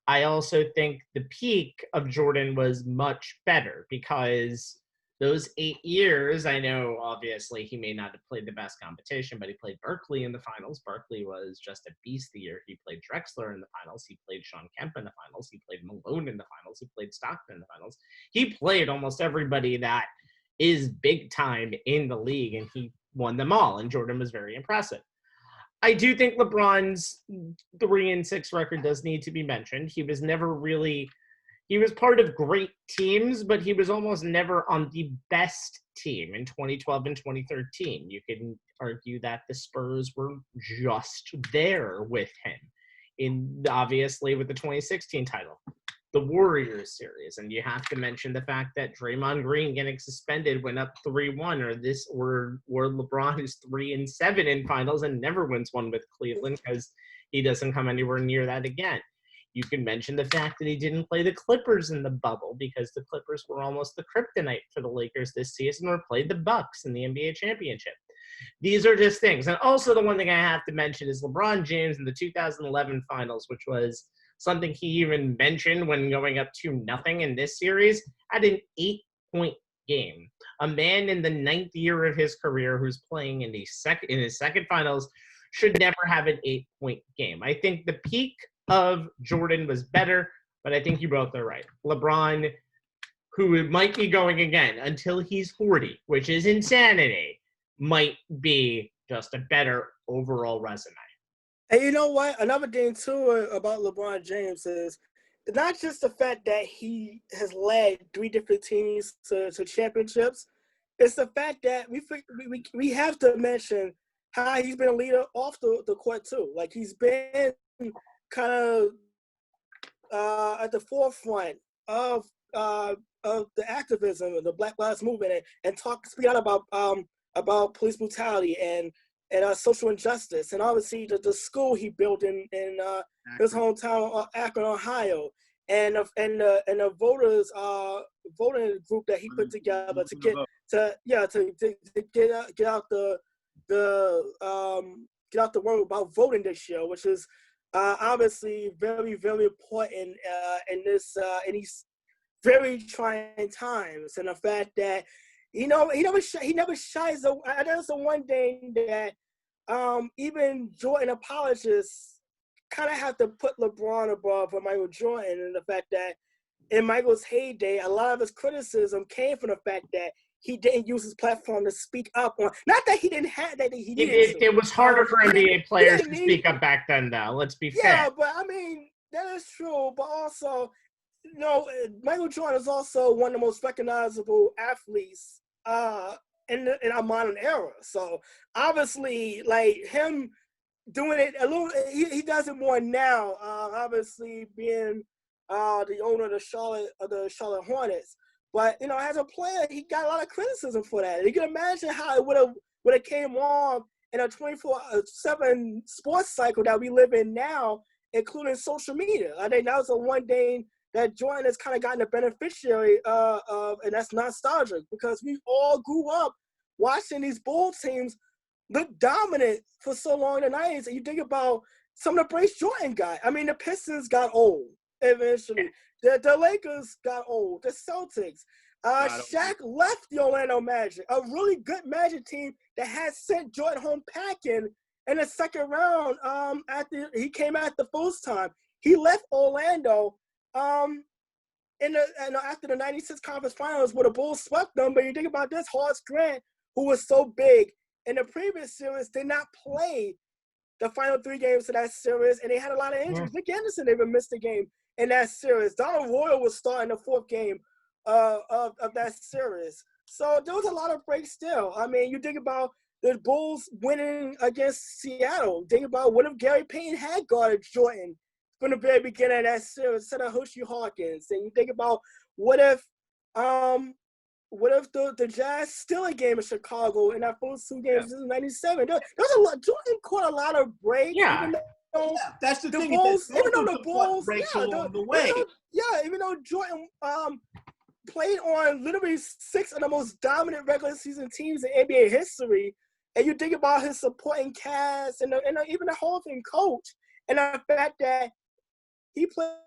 I also think the peak of Jordan was much better because those 8 years, I know obviously he may not have played the best competition, but he played Berkeley in the finals. Berkeley was just a beast the year. He played Drexler in the finals. He played Sean Kemp in the finals. He played Malone in the finals. He played Stockton in the finals. He played almost everybody that is big time in the league, and he won them all, and Jordan was very impressive. I do think LeBron's 3-6 record does need to be mentioned. He was never really... He was part of great teams, but he was almost never on the best team in 2012 and 2013. You can argue that the Spurs were just there with him, obviously with the 2016 title, the Warriors series, and you have to mention the fact that Draymond Green getting suspended went up 3-1, or LeBron is 3-7 in finals and never wins one with Cleveland because he doesn't come anywhere near that again. You can mention the fact that he didn't play the Clippers in the bubble because the Clippers were almost the kryptonite for the Lakers this season, or played the Bucks in the NBA championship. These are just things. And also the one thing I have to mention is LeBron James in the 2011 finals, which was something he even mentioned when going up 2-0 in this series, had an 8-point game. A man in the 9th year of his career who's playing in his second finals should never have an 8-point game. I think the peak of Jordan was better, but I think you both are right. LeBron, who might be going again until he's 40, which is insanity, might be just a better overall resume. And you know what? Another thing, too, about LeBron James is not just the fact that he has led 3 different teams to championships. It's the fact that we have to mention how he's been a leader off the court, too. Like, he's been kind of at the forefront of the activism of the Black Lives Movement and speak out about police brutality and social injustice, and obviously the school he built in his hometown, Akron, Ohio, and the voters voting group that he put together to get out the word about voting this year, which is obviously very, very important in these very trying times, and the fact that he never shies away. That's the one thing that even Jordan apologists kind of have to put LeBron above Michael Jordan, and the fact that in Michael's heyday, a lot of his criticism came from the fact that he didn't use his platform to speak up on. Not that he didn't have that he needed to. It was harder for NBA players to speak up back then, though. Let's be fair. Yeah, but I mean that is true. But also, Michael Jordan is also one of the most recognizable athletes in our modern era. So obviously, like him doing it a little, he does it more now. Obviously, being the owner of the Charlotte Hornets. But as a player, he got a lot of criticism for that. You can imagine how it would have came on in a 24/7 sports cycle that we live in now, including social media. I think that was the one thing that Jordan has kind of gotten a beneficiary of, and that's nostalgic, because we all grew up watching these Bulls teams look dominant for so long in the 90s. And you think about some of the breaks Jordan got. I mean, the Pistons got old eventually. The Lakers got old. The Celtics. Shaq left the Orlando Magic, a really good Magic team that had sent Jordan home packing in the second round after he came out the first time. He left Orlando after the 96 conference finals where the Bulls swept them. But you think about this, Horace Grant, who was so big in the previous series, did not play the final 3 games of that series, and they had a lot of injuries. Nick Anderson even missed a game in that series. Donald Royal was starting the 4th game of that series. So there was a lot of breaks still. I mean, you think about the Bulls winning against Seattle. Think about what if Gary Payton had guarded Jordan from the very beginning of that series instead of Hershey Hawkins. And you think about what if the Jazz still a game in Chicago in that first 2 games in '97? There's a lot. Jordan caught a lot of breaks. Yeah. That's the thing. Bulls, even though the Bulls, breaks along the way. Even though Jordan played on literally 6 of the most dominant regular season teams in NBA history, and you think about his supporting cast and even the Hall of Fame coach, and the fact that he played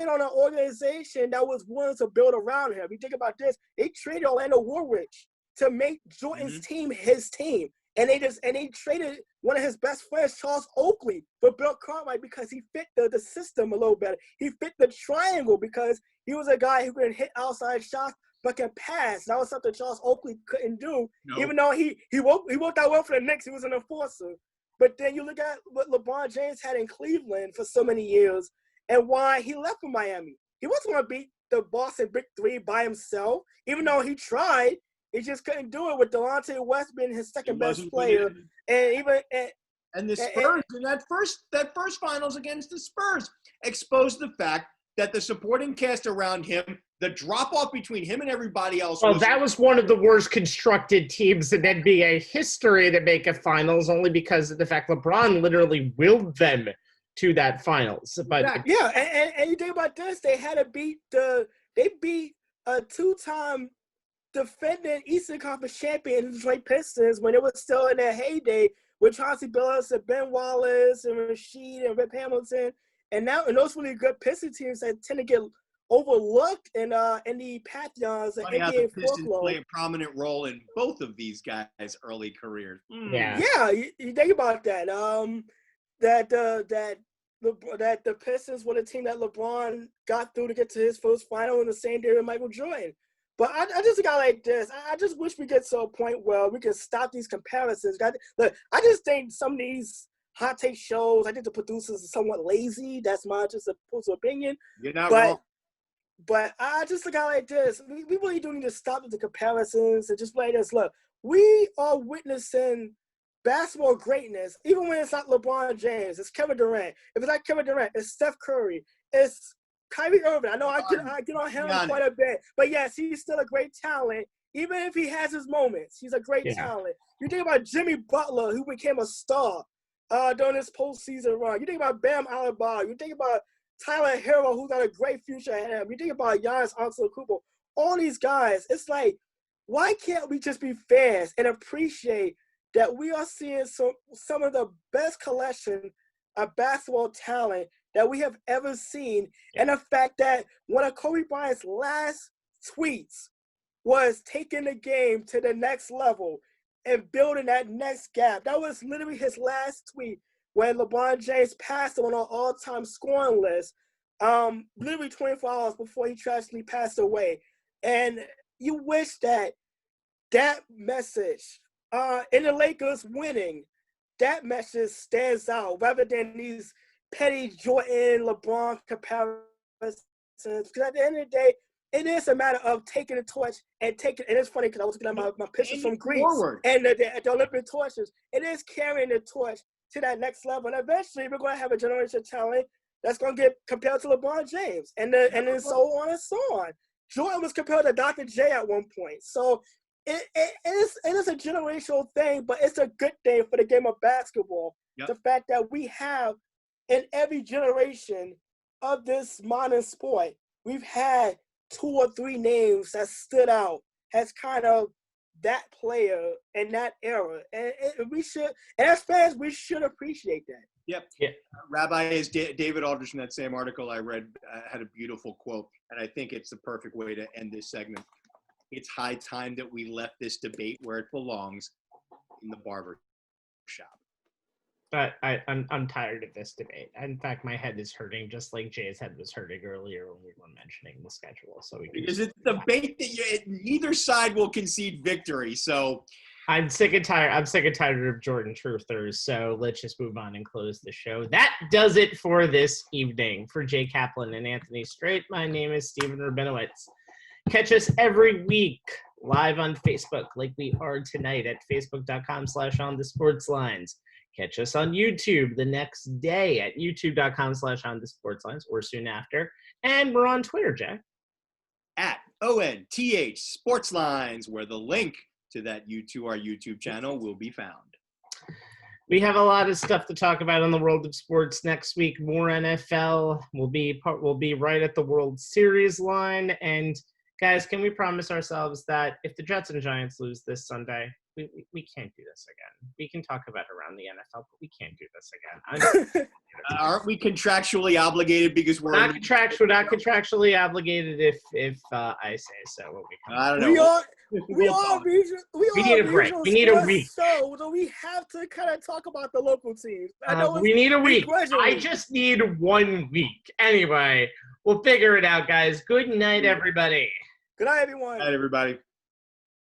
on an organization that was willing to build around him. You think about this, they traded Orlando Woolrich to make Jordan's team his team. And they traded one of his best friends, Charles Oakley, for Bill Cartwright because he fit the system a little better. He fit the triangle because he was a guy who could hit outside shots but can pass. That was something Charles Oakley couldn't do, even though he worked out well for the Knicks. He was an enforcer. But then you look at what LeBron James had in Cleveland for so many years and why he left for Miami. He wasn't going to beat the Boston Big Three by himself, even though he tried. He just couldn't do it with Delonte West being his second best player, and the Spurs in that first finals against the Spurs exposed the fact that the supporting cast around him, the drop off between him and everybody else. Well, that was one of the worst constructed teams in NBA history to make a finals, only because of the fact LeBron literally willed them to that finals. But and you think about this, they had to beat a 2-time defending Eastern Conference champion, the Detroit Pistons, when it was still in their heyday with Chauncey Billups and Ben Wallace and Rasheed and Rip Hamilton, and those really good Piston teams that tend to get overlooked in the pantheons of NBA how the Pistons play a prominent role in both of these guys' early careers. Yeah, you think about that. That the Pistons were the team that LeBron got through to get to his first final in the same day with Michael Jordan. But I just got like this. I just wish we get to a point where we can stop these comparisons. Look, I just think some of these hot take shows, I think the producers are somewhat lazy. That's my just a personal opinion. You're not wrong. But I just look out like this. We really do need to stop with the comparisons and just play this. Look, we are witnessing basketball greatness, even when it's not LeBron James. It's Kevin Durant. If it's not Kevin Durant, it's Steph Curry. It's Kyrie Irving. I know I get on him quite a bit. But, yes, he's still a great talent. Even if he has his moments, he's a great talent. You think about Jimmy Butler, who became a star during this postseason run. You think about Bam Adebayo. You think about Tyler Hero, who got a great future ahead of him. You think about Giannis Antetokounmpo. All these guys, it's like, why can't we just be fans and appreciate that we are seeing some of the best collection of basketball talent that we have ever seen. And the fact that one of Kobe Bryant's last tweets was taking the game to the next level and building that next gap. That was literally his last tweet when LeBron James passed him on an all-time scoring list, literally 24 hours before he tragically passed away. And you wish that message, in the Lakers winning, that message stands out rather than these petty Jordan, LeBron comparisons. Because at the end of the day, it is a matter of taking the torch and taking. And it's funny because I was looking at my pictures from Greece and the Olympic torches. It is carrying the torch to that next level, and eventually we're going to have a generation of talent that's going to get compared to LeBron James, and then so on and so on. Jordan was compared to Dr. J at one point, so it is a generational thing, but it's a good thing for the game of basketball. Yep. The fact that we have in every generation of this modern sport, we've had 2 or 3 names that stood out as kind of that player in that era. And we should, and as fans, we should appreciate that. Yep. Yeah. Rabbi, is David Aldrich in that same article I read had a beautiful quote, and I think it's the perfect way to end this segment. It's high time that we left this debate where it belongs, in the barber shop. But I'm tired of this debate. In fact, my head is hurting, just like Jay's head was hurting earlier when we were mentioning the schedule. So because it's a debate that neither side will concede victory. So I'm sick and tired. I'm sick and tired of Jordan truthers. So let's just move on and close the show. That does it for this evening. For Jay Kaplan and Anthony Strait, my name is Stephen Rabinowitz. Catch us every week live on Facebook, like we are tonight at facebook.com/onthesportslines. Catch us on YouTube the next day at youtube.com/onthesportslines or soon after. And we're on Twitter, Jack. At ONTH Sportslines, where the link to that our YouTube channel will be found. We have a lot of stuff to talk about in the world of sports next week. More NFL. We'll be right at the World Series line. And guys, can we promise ourselves that if the Jets and Giants lose this Sunday, we can't do this again. We can talk about around the NFL, but we can't do this again. Aren't we contractually obligated because we're not contractually obligated if I say so. I don't know. We need a break. We need a week. So we have to kind of talk about the local teams. We need a week. I just need 1 week. Anyway, we'll figure it out, guys. Good night, everybody. Good night, everyone. Good night, everybody.